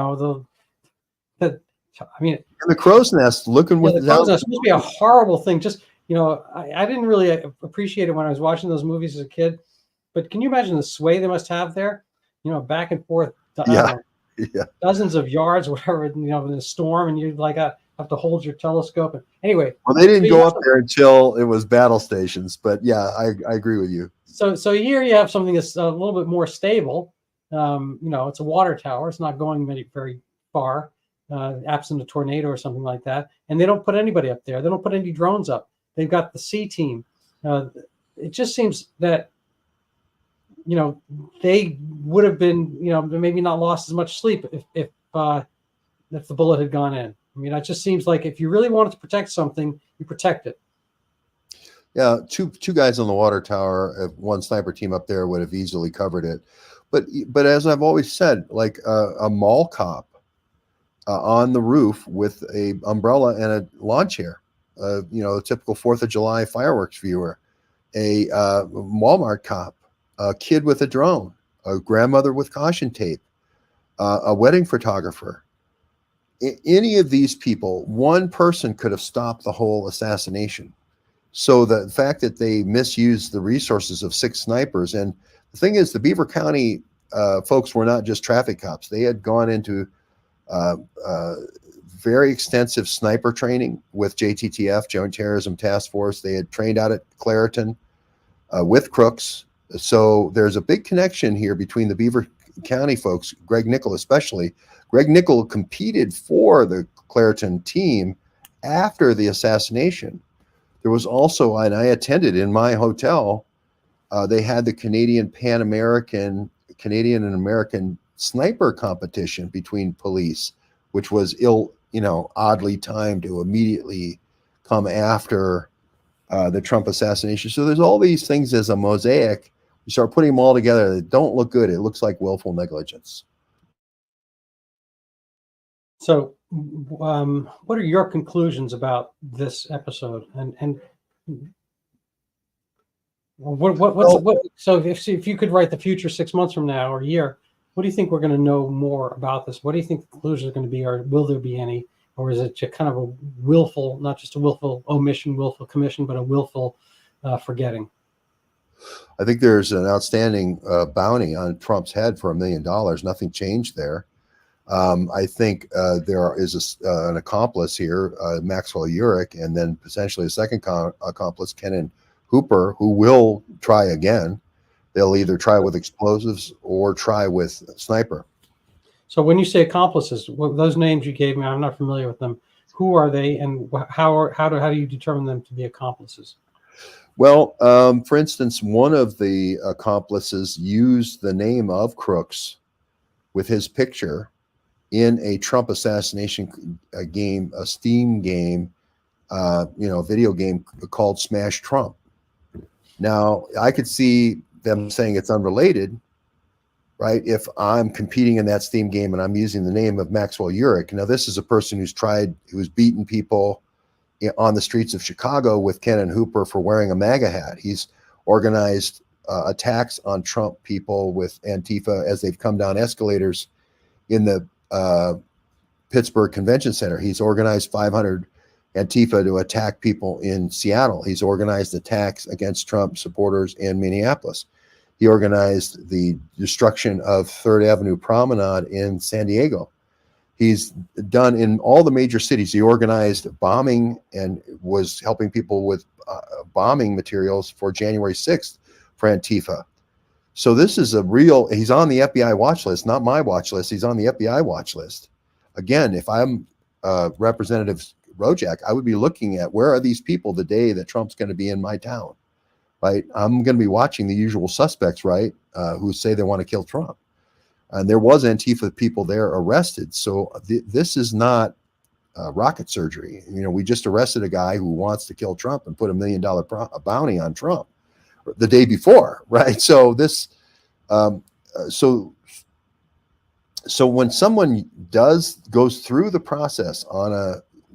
the crow's nest looking with the crow's nest supposed to be a horrible thing. Just I didn't really appreciate it when I was watching those movies as a kid. But can you imagine the sway they must have there? Back and forth, dozens of yards, whatever. In a storm, and you have to hold your telescope. And anyway, well, they didn't go up there until it was battle stations. But yeah, I agree with you. So here you have something that's a little bit more stable. It's a water tower. It's not going very far, absent a tornado or something like that. And they don't put anybody up there. They don't put any drones up. They've got the C team. It just seems that they would have been, maybe not lost as much sleep if the bullet had gone in. I mean, it just seems like if you really wanted to protect something, you protect it. Yeah, two guys on the water tower, one sniper team up there would have easily covered it. But as I've always said, like a mall cop on the roof with a umbrella and a lawn chair, a typical 4th of July fireworks viewer, a Walmart cop, a kid with a drone, a grandmother with caution tape, a wedding photographer. Any of these people, one person could have stopped the whole assassination. So the fact that they misused the resources of 6 snipers, and the thing is, the Beaver County folks were not just traffic cops. They had gone into very extensive sniper training with JTTF, Joint Terrorism Task Force. They had trained out at Clairton with Crooks. So there's a big connection here between the Beaver County folks, Greg Nickel especially. Greg Nickel competed for the Clairton team after the assassination. There was also, and I attended in my hotel, they had the Canadian and American sniper competition between police, which was oddly timed to immediately come after the Trump assassination. So there's all these things as a mosaic. You start putting them all together, they don't look good. It looks like willful negligence. So, what are your conclusions about this episode? And so if you could write the future 6 months from now or a year, what do you think we're going to know more about this? What do you think the conclusions are going to be, or will there be any? Or is it just kind of a willful, not just a willful omission, willful commission, but a willful forgetting? I think there's an outstanding bounty on Trump's head for $1 million. Nothing changed there. I think there is an accomplice here, Maxwell Urich, and then potentially a second accomplice, Kenan Hooper, who will try again. They'll either try with explosives or try with sniper. So when you say accomplices, those names you gave me, I'm not familiar with them. Who are they, and how do you determine them to be accomplices? Well, for instance, one of the accomplices used the name of Crooks with his picture in a Trump assassination game, a Steam game, video game called Smash Trump. Now, I could see them saying it's unrelated, right? If I'm competing in that Steam game and I'm using the name of Maxwell Urich. Now, this is a person who's beaten people on the streets of Chicago with Kenan Hooper for wearing a MAGA hat. He's organized attacks on Trump people with Antifa as they've come down escalators in the Pittsburgh Convention Center. He's organized 500 Antifa to attack people in Seattle. He's organized attacks against Trump supporters in Minneapolis. He organized the destruction of 3rd Avenue Promenade in San Diego. He's done in all the major cities. He organized bombing and was helping people with bombing materials for January 6th for Antifa. So this is he's on the FBI watch list, not my watch list. He's on the FBI watch list. Again, if I'm Representative Rojak, I would be looking at where are these people the day that Trump's going to be in my town, right? I'm going to be watching the usual suspects, right, who say they want to kill Trump. And there was Antifa people there arrested. So this is not rocket surgery. We just arrested a guy who wants to kill Trump and put $1 million bounty on Trump the day before, right? So this, so when someone goes through the process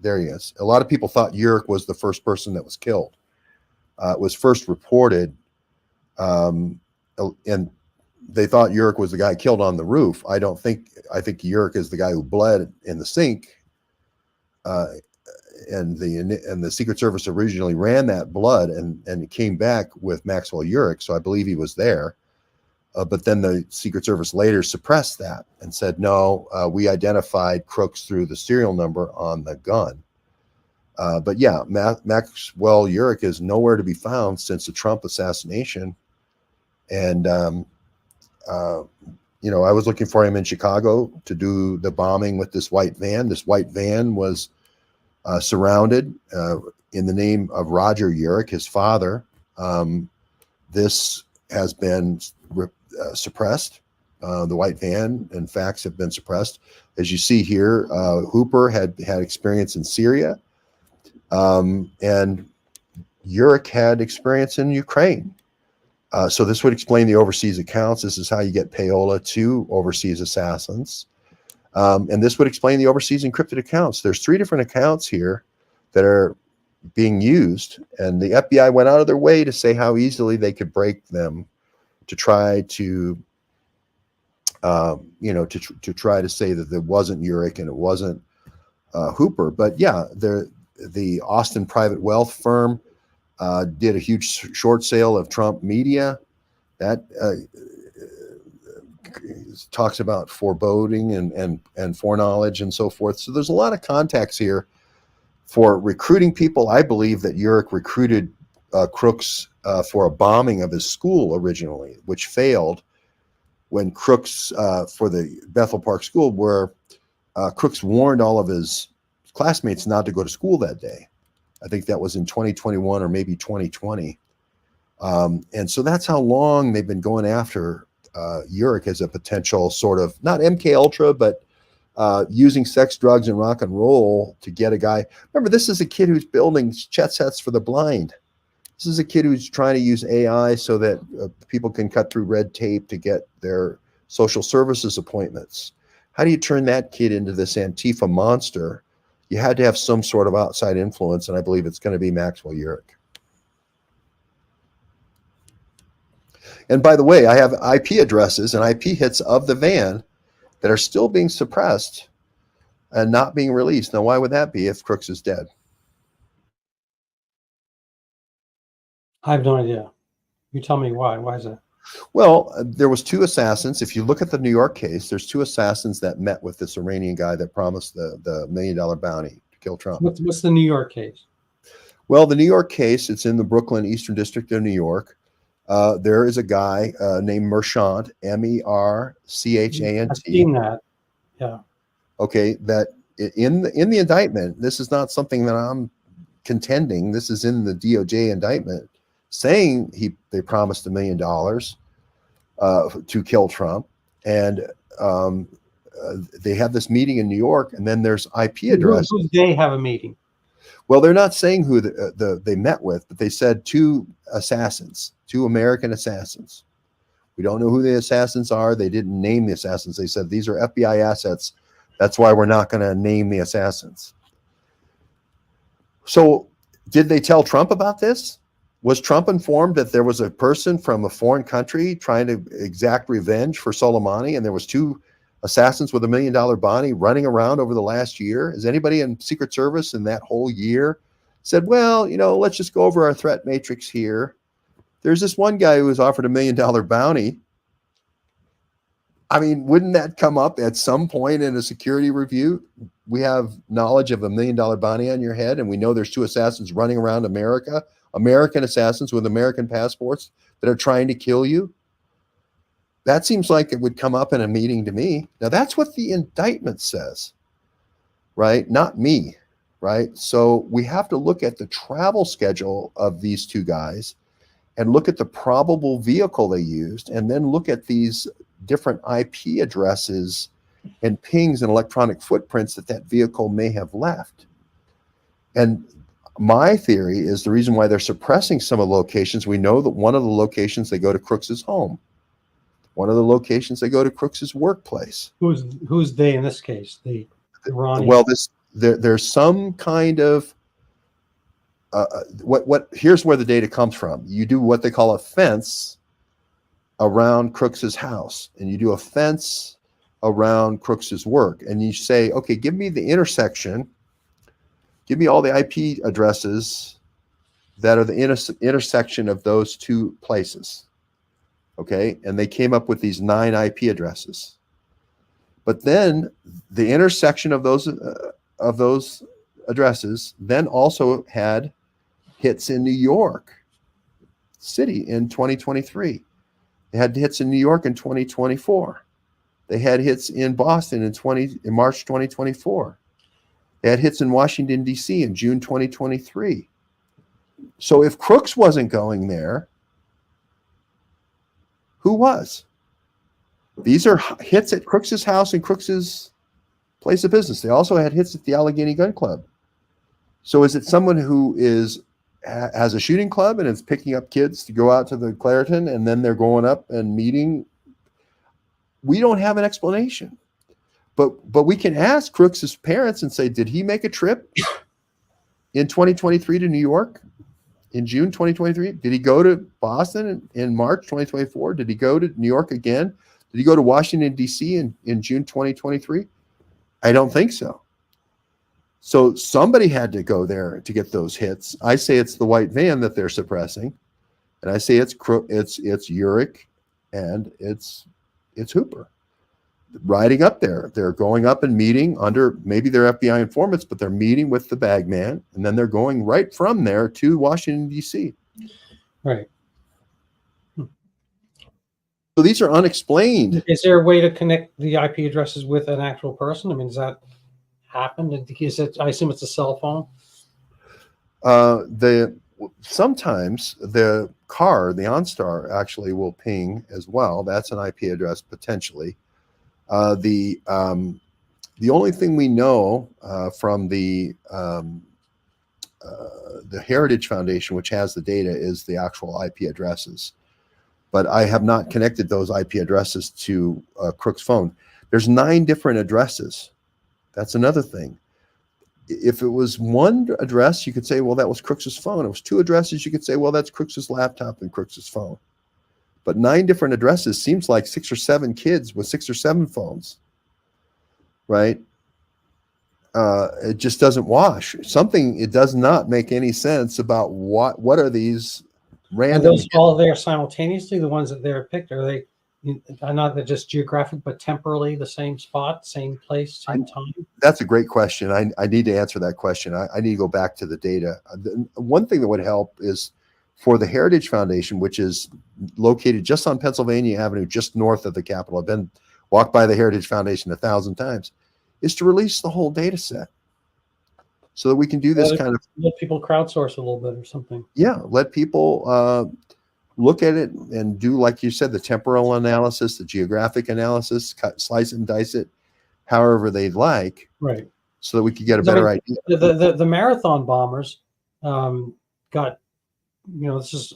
there he is. A lot of people thought Urich was the first person that was killed. It was first reported, and they thought Urich was the guy killed on the roof. I think Urich is the guy who bled in the sink. And the Secret Service originally ran that blood and it came back with Maxwell Urich. So I believe he was there. But then the Secret Service later suppressed that and said, no, we identified Crooks through the serial number on the gun. But yeah, Maxwell Urich is nowhere to be found since the Trump assassination. And, I was looking for him in Chicago to do the bombing with this white van. This white van was surrounded in the name of Roger Urich, his father. This has been suppressed. The white van and facts have been suppressed. As you see here, Hooper had experience in Syria, and Urich had experience in Ukraine. So this would explain the overseas accounts. This is how you get payola to overseas assassins. And this would explain the overseas encrypted accounts. There's 3 different accounts here that are being used, and the FBI went out of their way to say how easily they could break them to try to, to try to say that there wasn't Urich and it wasn't Hooper. But yeah, the Austin private wealth firm did a huge short sale of Trump media. That talks about foreboding and foreknowledge and so forth. So there's a lot of context here for recruiting people. I believe that Urich recruited Crooks for a bombing of his school originally, which failed when Crooks, for the Bethel Park School, where Crooks warned all of his classmates not to go to school that day. I think that was in 2021 or maybe 2020. And so that's how long they've been going after Urich as a potential sort of, not MK Ultra, but using sex, drugs, and rock and roll to get a guy. Remember, this is a kid who's building chat sets for the blind. This is a kid who's trying to use AI so that people can cut through red tape to get their social services appointments. How do you turn that kid into this Antifa monster? You had to have some sort of outside influence, and I believe it's going to be Maxwell Urich. And by the way, I have IP addresses and IP hits of the van that are still being suppressed and not being released. Now, why would that be if Crooks is dead? I have no idea. You tell me why. Why is that? Well, there was 2 assassins. If you look at the New York case, there's 2 assassins that met with this Iranian guy that promised the $1 million bounty to kill Trump. What's the New York case? Well, the New York case, it's in the Brooklyn Eastern District of New York. There is a guy named Merchant, Merchant. I've seen that. Yeah. Okay, that in the indictment, this is not something that I'm contending. This is in the DOJ indictment, saying they promised $1 million to kill Trump, and they have this meeting in New York, and then there's IP address. Who they have a meeting? Well, they're not saying who they met with, but they said 2 assassins, 2 American assassins. We don't know who the assassins are. They didn't name the assassins. They said these are FBI assets. That's why we're not going to name the assassins. So did they tell Trump about this? Was Trump informed that there was a person from a foreign country trying to exact revenge for Soleimani, and there was 2 assassins with $1 million bounty running around over the last year? Is anybody in Secret Service in that whole year said, well, let's just go over our threat matrix here. There's this one guy who was offered $1 million bounty. I mean, wouldn't that come up at some point in a security review? We have knowledge of $1 million bounty on your head, and we know there's 2 assassins running around America, American assassins with American passports that are trying to kill you. That seems like it would come up in a meeting to me. Now, that's what the indictment says, right? Not me, right? So we have to look at the travel schedule of these 2 guys and look at the probable vehicle they used, and then look at these different IP addresses and pings and electronic footprints that vehicle may have left. And my theory is the reason why they're suppressing some of the locations. We know that one of the locations they go to Crooks's home. One of the locations they go to Crooks's workplace. Who's they in this case? The Iranian. Well, there's some kind of here's where the data comes from. You do what they call a fence around Crooks's house, and you do a fence around Crooks's work, and you say, okay, give me the intersection, give me all the IP addresses that are the intersection of those 2 places. Okay, and they came up with these 9 IP addresses. But then the intersection of those addresses then also had hits in New York City in 2023. They had hits in New York in 2024. They had hits in Boston in March 2024. They had hits in Washington, D.C. in June 2023. So if Crooks wasn't going there, who was? These are hits at Crooks's house and Crooks's place of business. They also had hits at the Allegheny Gun Club. So is it someone who has a shooting club and is picking up kids to go out to the Clariton and then they're going up and meeting? We don't have an explanation, but we can ask Crooks's parents and say, did he make a trip in 2023 to New York in June 2023? Did he go to Boston in March 2024? Did he go to New York again? Did he go to Washington, D.C. in June 2023? I don't think so. So somebody had to go there to get those hits. I say it's the white van that they're suppressing, and I say it's Urich and it's Hooper riding up there. They're going up and meeting under, maybe they're FBI informants, but they're meeting with the bag man, and then they're going right from there to Washington, D.C. Right. So these are unexplained. Is there a way to connect the IP addresses with an actual person? I mean, does that happen? I assume it's a cell phone. Sometimes the car, the OnStar, actually will ping as well. That's an IP address potentially. The only thing we know from the Heritage Foundation, which has the data, is the actual IP addresses. But I have not connected those IP addresses to Crooks' phone. There's 9 different addresses. That's another thing. If it was one address, you could say, well, that was Crooks's phone. It was 2 addresses, you could say, well, that's Crooks's laptop and Crooks's phone. But 9 different addresses seems like 6 or 7 kids with 6 or 7 phones, right? It just doesn't wash. It does not make any sense about what are these random. Are those all there simultaneously? The ones that they're picked, are they not they're just geographic, but temporally the same spot, same place, same time? That's a great question. I need to answer that question. I need to go back to the data. One thing that would help is for the Heritage Foundation, which is located just on Pennsylvania Avenue, just north of the Capitol. I've walked by the Heritage Foundation 1,000 times, is to release the whole data set so that we can do this kind of. Let people crowdsource a little bit or something. Yeah, let people look at it and do, like you said, the temporal analysis, the geographic analysis, slice and dice it however they'd like, right? So that we could get a better idea. The marathon bombers got, this is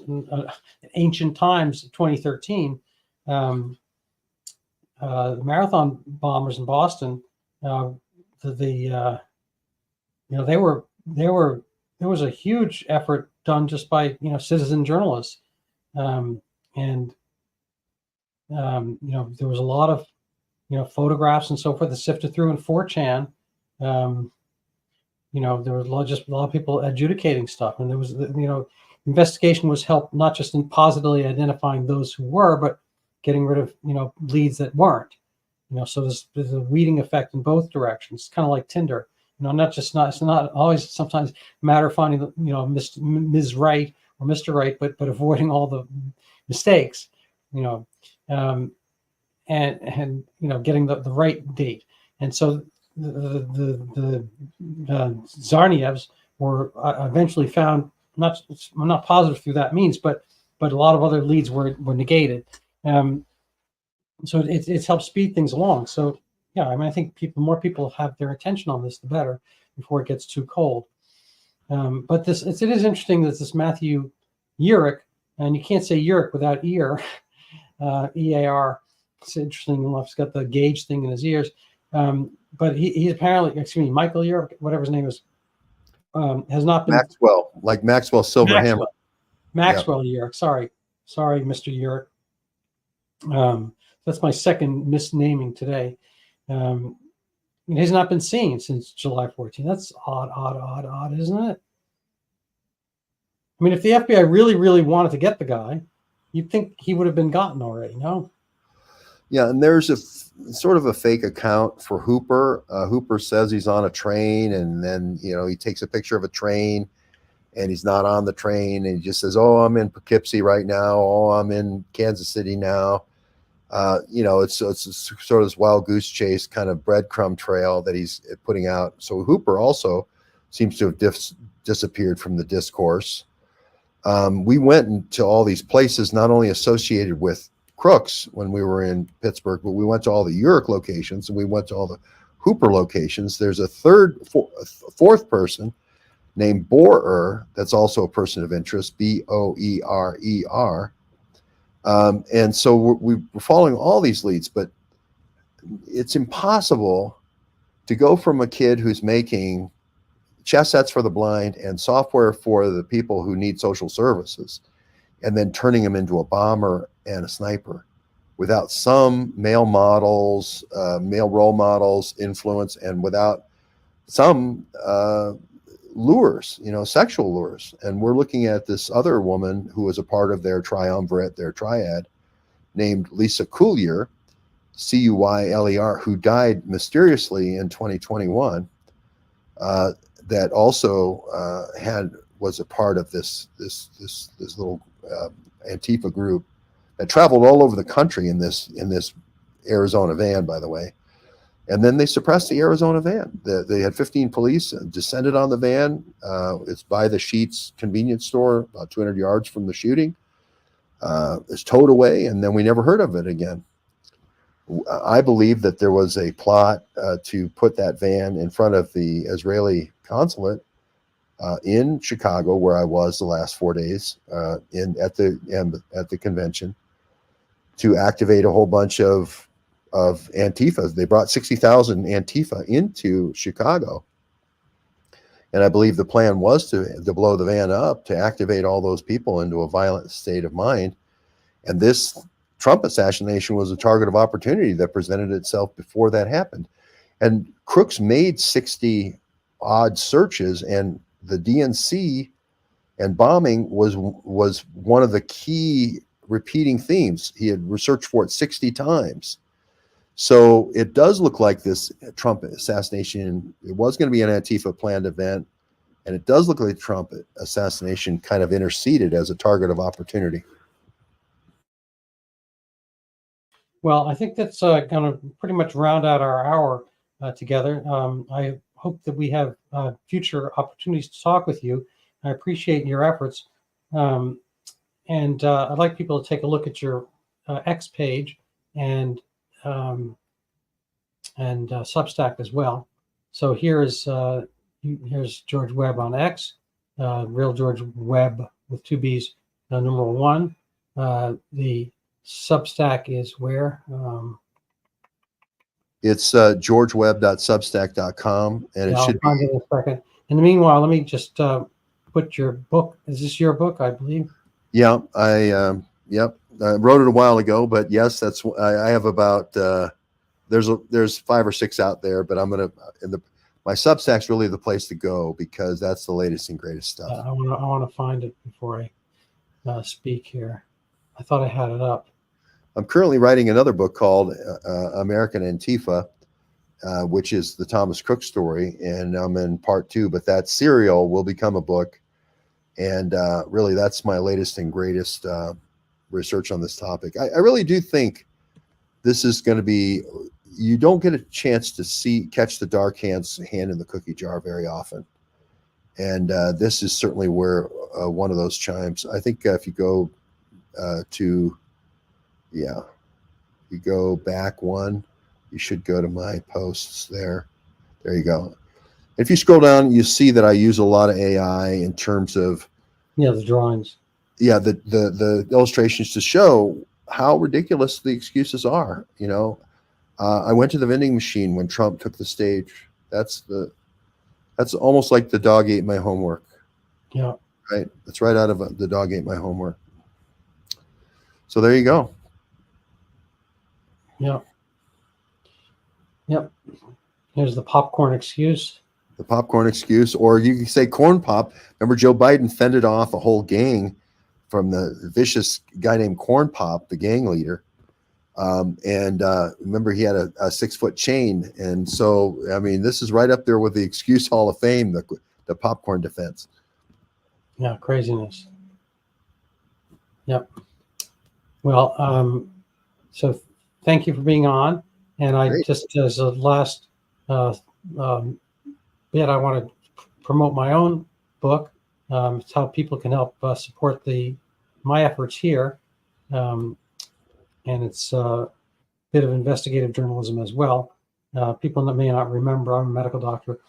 ancient times, 2013. The marathon bombers in Boston, there was a huge effort done just by citizen journalists, and there was a lot of photographs and so forth that sifted through in 4chan. There was a lot of people adjudicating stuff, and there was investigation was helped not just in positively identifying those who were, but getting rid of leads that weren't. So there's a weeding effect in both directions. It's kind of like Tinder. It's not always sometimes a matter of finding Ms. Right or Mr. Right, but avoiding all the mistakes, and getting the right date. And so the Zarnievs were eventually found. I'm not positive through that means, but a lot of other leads were negated. So it's helped speed things along. So yeah, I think more people have their attention on this, the better, before it gets too cold. But it is interesting that this Matthew Urich, and you can't say Urich without ear, EAR. It's interesting enough. He's got the gauge thing in his ears. But he apparently, Michael Urich, whatever his name is, has not been Maxwell, like Maxwell Silverhammer. Maxwell Urich. Sorry, Mr. Urich. That's my second misnaming today. He's not been seen since July 14th. That's odd, isn't it? I mean, if the FBI really, really wanted to get the guy, you'd think he would have been gotten already, no? Yeah, and there's a sort of a fake account for Hooper. Hooper says he's on a train, and then he takes a picture of a train, and he's not on the train, and he just says, "Oh, I'm in Poughkeepsie right now. Oh, I'm in Kansas City now." It's sort of this wild goose chase kind of breadcrumb trail that he's putting out. So Hooper also seems to have disappeared from the discourse. We went into all these places, not only associated with Crooks when we were in Pittsburgh, but we went to all the Urich locations and we went to all the Hooper locations. There's a fourth person named Borer that's also a person of interest, Boerer. And so we're following all these leads, but it's impossible to go from a kid who's making chess sets for the blind and software for the people who need social services, and then turning him into a bomber and a sniper without some male models, male role models influence, and without some lures, sexual lures. And we're looking at this other woman who was a part of their triumvirate, their triad, named Lisa Coulier, Cuyler, who died mysteriously in 2021. That also was a part of this little Antifa group that traveled all over the country in this Arizona van, by the way. And then they suppressed the Arizona van. They had 15 police descended on the van. It's by the Sheetz convenience store, about 200 yards from the shooting. It's towed away, and then we never heard of it again. I believe that there was a plot to put that van in front of the Israeli consulate in Chicago, where I was the last 4 days at the convention, to activate a whole bunch of Antifa. They brought 60,000 Antifa into Chicago, and I believe the plan was to blow the van up to activate all those people into a violent state of mind. And this Trump assassination was a target of opportunity that presented itself before that happened. And Crooks made 60 odd searches, and the DNC and bombing was one of the key repeating themes. He had researched for it 60 times. So it does look like this Trump assassination, it was going to be an Antifa planned event, and it does look like the Trump assassination kind of interceded as a target of opportunity. Well, I think that's going to pretty much round out our hour together. I hope that we have future opportunities to talk with you. I appreciate your efforts. And I'd like people to take a look at your X page and Substack as well. So here's George Webb on X, real George Webb with 2 B's, numeral 1. The Substack is where? It's georgewebb.substack.com, and Yeah, it should I'll find it in a second. In the meanwhile, let me just put your book. Is this your book, I believe? Yeah, I wrote it a while ago, but yes, I have about there's 5 or 6 out there, but I'm gonna my Substack's really the place to go because that's the latest and greatest stuff. I want to find it before I speak here. I thought I had it up. I'm currently writing another book called American Antifa, which is the Thomas Cook story, and I'm in part 2, but that serial will become a book. And really, that's my latest and greatest research on this topic. I really do think this is going to be, you don't get a chance to catch the dark hand in the cookie jar very often. And this is certainly where one of those chimes. I think if you go you go back one, you should go to my posts there. There you go. If you scroll down, you see that I use a lot of AI in terms of the drawings. Yeah, the illustrations to show how ridiculous the excuses are. I went to the vending machine when Trump took the stage. That's almost like the dog ate my homework. Yeah. Right. It's right out of the dog ate my homework. So there you go. Yeah. Yep. Here's the popcorn excuse. The popcorn excuse, or you can say corn pop. Remember, Joe Biden fended off a whole gang from the vicious guy named Corn Pop, the gang leader. Remember, he had a 6-foot chain. And so, I mean, this is right up there with the excuse Hall of Fame, the popcorn defense. Yeah, craziness. Yep. Well, so thank you for being on. And I Great. just, as a last bit, I want to promote my own book. It's how people can help support my efforts here. and it's a bit of investigative journalism as well. People that may not remember, I'm a medical doctor,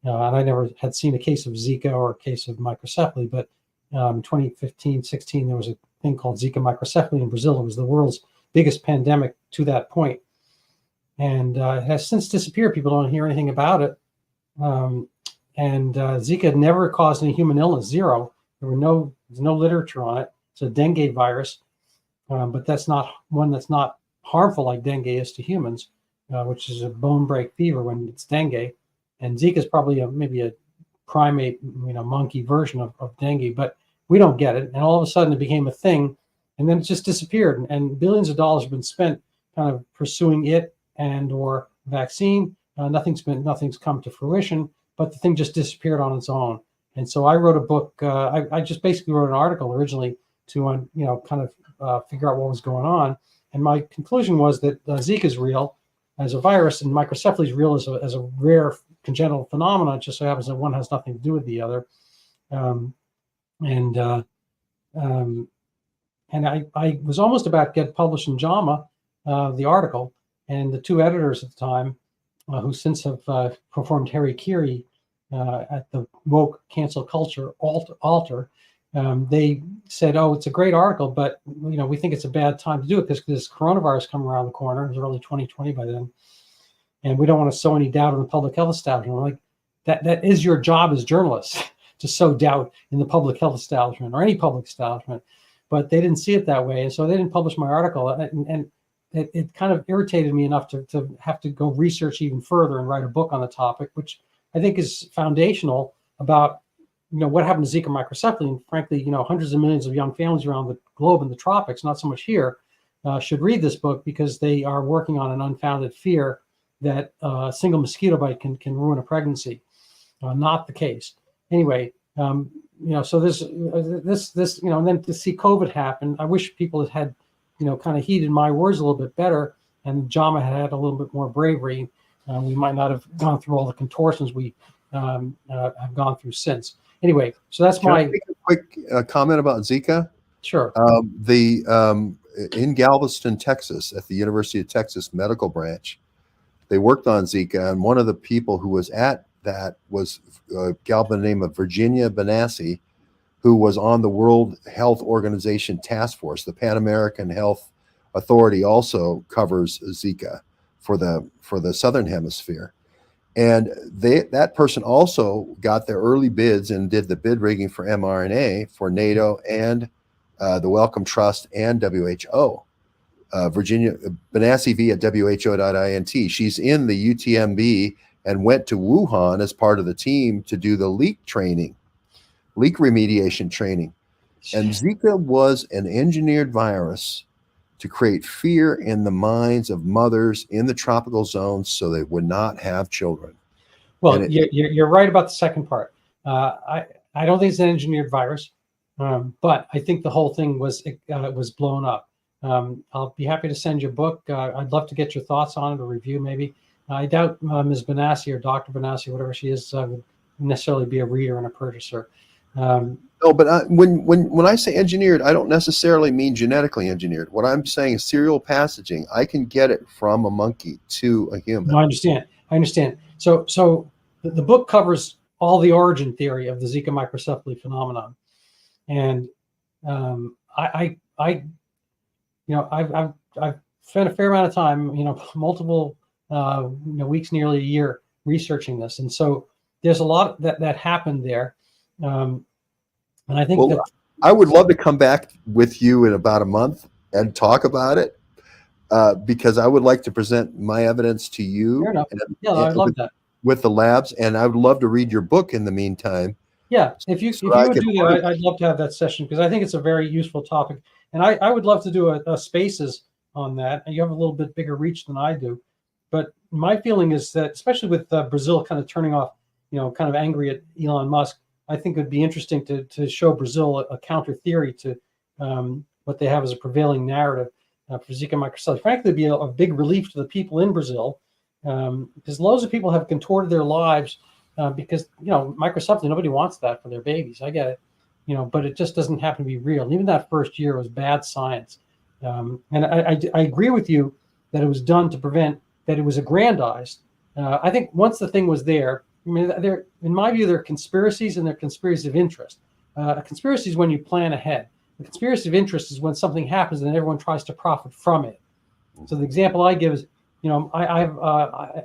and I never had seen a case of Zika or a case of microcephaly, but 2015, 16, there was a thing called Zika microcephaly in Brazil. It was the world's biggest pandemic to that point. And it has since disappeared. People don't hear anything about it. And Zika never caused any human illness, zero. There's no literature on it. It's a dengue virus, but that's not one that's not harmful like dengue is to humans, which is a bone break fever when it's dengue. And Zika is probably maybe a primate, monkey version of dengue, but we don't get it. And all of a sudden it became a thing, and then it just disappeared. And billions of dollars have been spent kind of pursuing it and or vaccine. Nothing's come to fruition, but the thing just disappeared on its own. And so I wrote a book. I just basically wrote an article originally to kind of figure out what was going on. And my conclusion was that Zika is real as a virus, and microcephaly is real as a rare congenital phenomenon. It just so happens that one has nothing to do with the other. And I was almost about to get published in JAMA, the article, and the two editors at the time, who since have performed harikiri at the woke cancel culture altar, they said, "Oh, it's a great article, but we think it's a bad time to do it because this coronavirus coming around the corner." It was early 2020 by then, and we don't want to sow any doubt in the public health establishment. We're like, that is your job as journalists to sow doubt in the public health establishment or any public establishment, but they didn't see it that way, and so they didn't publish my article, and it kind of irritated me enough to have to go research even further and write a book on the topic, which I think is foundational about what happened to Zika microcephaly. And frankly, hundreds of millions of young families around the globe in the tropics, not so much here, should read this book because they are working on an unfounded fear that a single mosquito bite can ruin a pregnancy. Not the case. Anyway, so this, and then to see COVID happen, I wish people had kind of heeded my words a little bit better, and JAMA had a little bit more bravery. We might not have gone through all the contortions we have gone through since. Anyway, so that's Can I make a quick comment about Zika? Sure. In Galveston, Texas, at the University of Texas Medical Branch, they worked on Zika, and one of the people who was at that was a gal by the name of Virginia Benassi, who was on the World Health Organization Task Force. The Pan American Health Authority also covers Zika for the Southern Hemisphere. And that person also got their early bids and did the bid rigging for mRNA for NATO and the Wellcome Trust and WHO. Virginia Benassi via WHO.int. She's in the UTMB and went to Wuhan as part of the team to do the leak remediation training. And Zika was an engineered virus to create fear in the minds of mothers in the tropical zones so they would not have children. Well, you're right about the second part. I don't think it's an engineered virus, but I think the whole thing was blown up. I'll be happy to send you a book. I'd love to get your thoughts on it, a review maybe. I doubt Ms. Benassi or Dr. Benassi, whatever she is, would necessarily be a reader and a purchaser. No, but when I say engineered, I don't necessarily mean genetically engineered. What I'm saying is serial passaging. I can get it from a monkey to a human. No, I understand. So the book covers all the origin theory of the Zika microcephaly phenomenon, and I've spent a fair amount of time, multiple weeks, nearly a year, researching this, and so there's a lot that happened there. And I think I would love to come back with you in about a month and talk about it, because I would like to present my evidence to you. Fair enough. I'd love that. With the labs, and I would love to read your book in the meantime. Yeah, if you would do that, I'd love to have that session because I think it's a very useful topic, and I would love to do a spaces on that. And you have a little bit bigger reach than I do, but my feeling is that, especially with Brazil kind of turning off, kind of angry at Elon Musk, I think it would be interesting to show Brazil a counter theory to what they have as a prevailing narrative for Zika microcephaly. Frankly, it'd be a big relief to the people in Brazil, because loads of people have contorted their lives because microcephaly, nobody wants that for their babies. I get it, but it just doesn't happen to be real. And even that first year was bad science. And I agree with you that it was done to prevent, that it was aggrandized. I think once the thing was there, I mean, there, in my view, there are conspiracies and there are conspiracies of interest. A conspiracy is when you plan ahead. The conspiracy of interest is when something happens and everyone tries to profit from it. So the example I give is, I have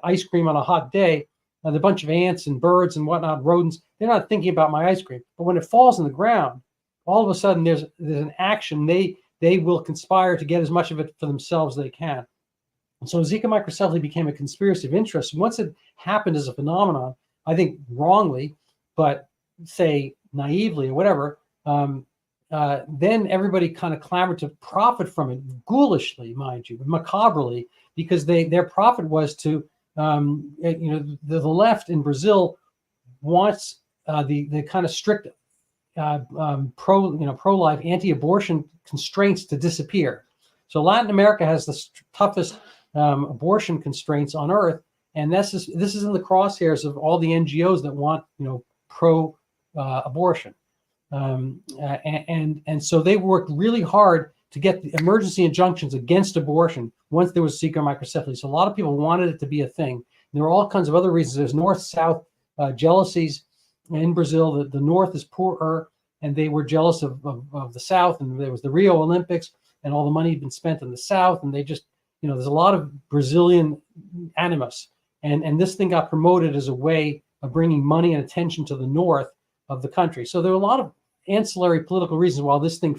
ice cream on a hot day. There's a bunch of ants and birds and whatnot, rodents. They're not thinking about my ice cream. But when it falls on the ground, all of a sudden there's an action. They will conspire to get as much of it for themselves as they can. And so Zika microcephaly became a conspiracy of interest. Once it happened as a phenomenon, I think wrongly, but say naively or whatever, then everybody kind of clamored to profit from it, ghoulishly, mind you, macabrely, because their profit was to, the left in Brazil wants the kind of strict pro-life, anti-abortion constraints to disappear. So Latin America has the toughest abortion constraints on earth, and this is in the crosshairs of all the NGOs that want pro-abortion, and so they worked really hard to get the emergency injunctions against abortion once there was Zika microcephaly. So a lot of people wanted it to be a thing. And there were all kinds of other reasons. There's north-south jealousies in Brazil. The north is poorer, and they were jealous of the south. And there was the Rio Olympics, and all the money had been spent in the south. And they just, there's a lot of Brazilian animus. And this thing got promoted as a way of bringing money and attention to the north of the country. So there were a lot of ancillary political reasons why this thing,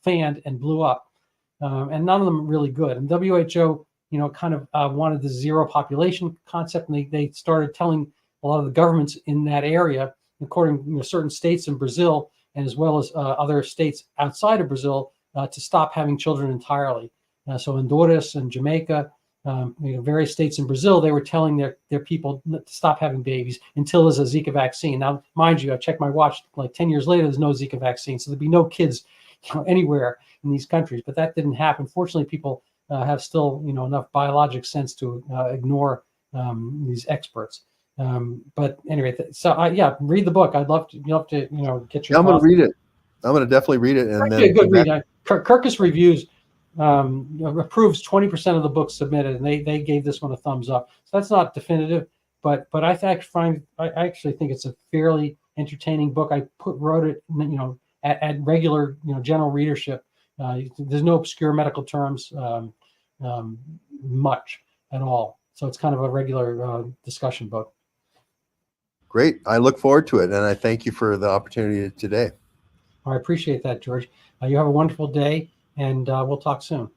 fanned and blew up, and none of them really good. And WHO, kind of wanted the zero population concept, and they started telling a lot of the governments in that area, according certain states in Brazil, and as well as other states outside of Brazil, to stop having children entirely. So Honduras and Jamaica, various states in Brazil, they were telling their people to stop having babies until there's a Zika vaccine. Now, mind you, I checked my watch, like 10 years later, there's no Zika vaccine. So there'd be no kids anywhere in these countries, but that didn't happen. Fortunately, people have still, enough biologic sense to ignore these experts. But anyway, read the book. I'd love to, get your. I'm going to read it. I'm going to definitely read it. And then a good read. Kirkus Reviews approves 20% of the books submitted, and they gave this one a thumbs up. So that's not definitive, but I actually think it's a fairly entertaining book. I wrote it, at regular, general readership. There's no obscure medical terms much at all. So it's kind of a regular discussion book. Great. I look forward to it, and I thank you for the opportunity today. I appreciate that, George. You have a wonderful day, and we'll talk soon.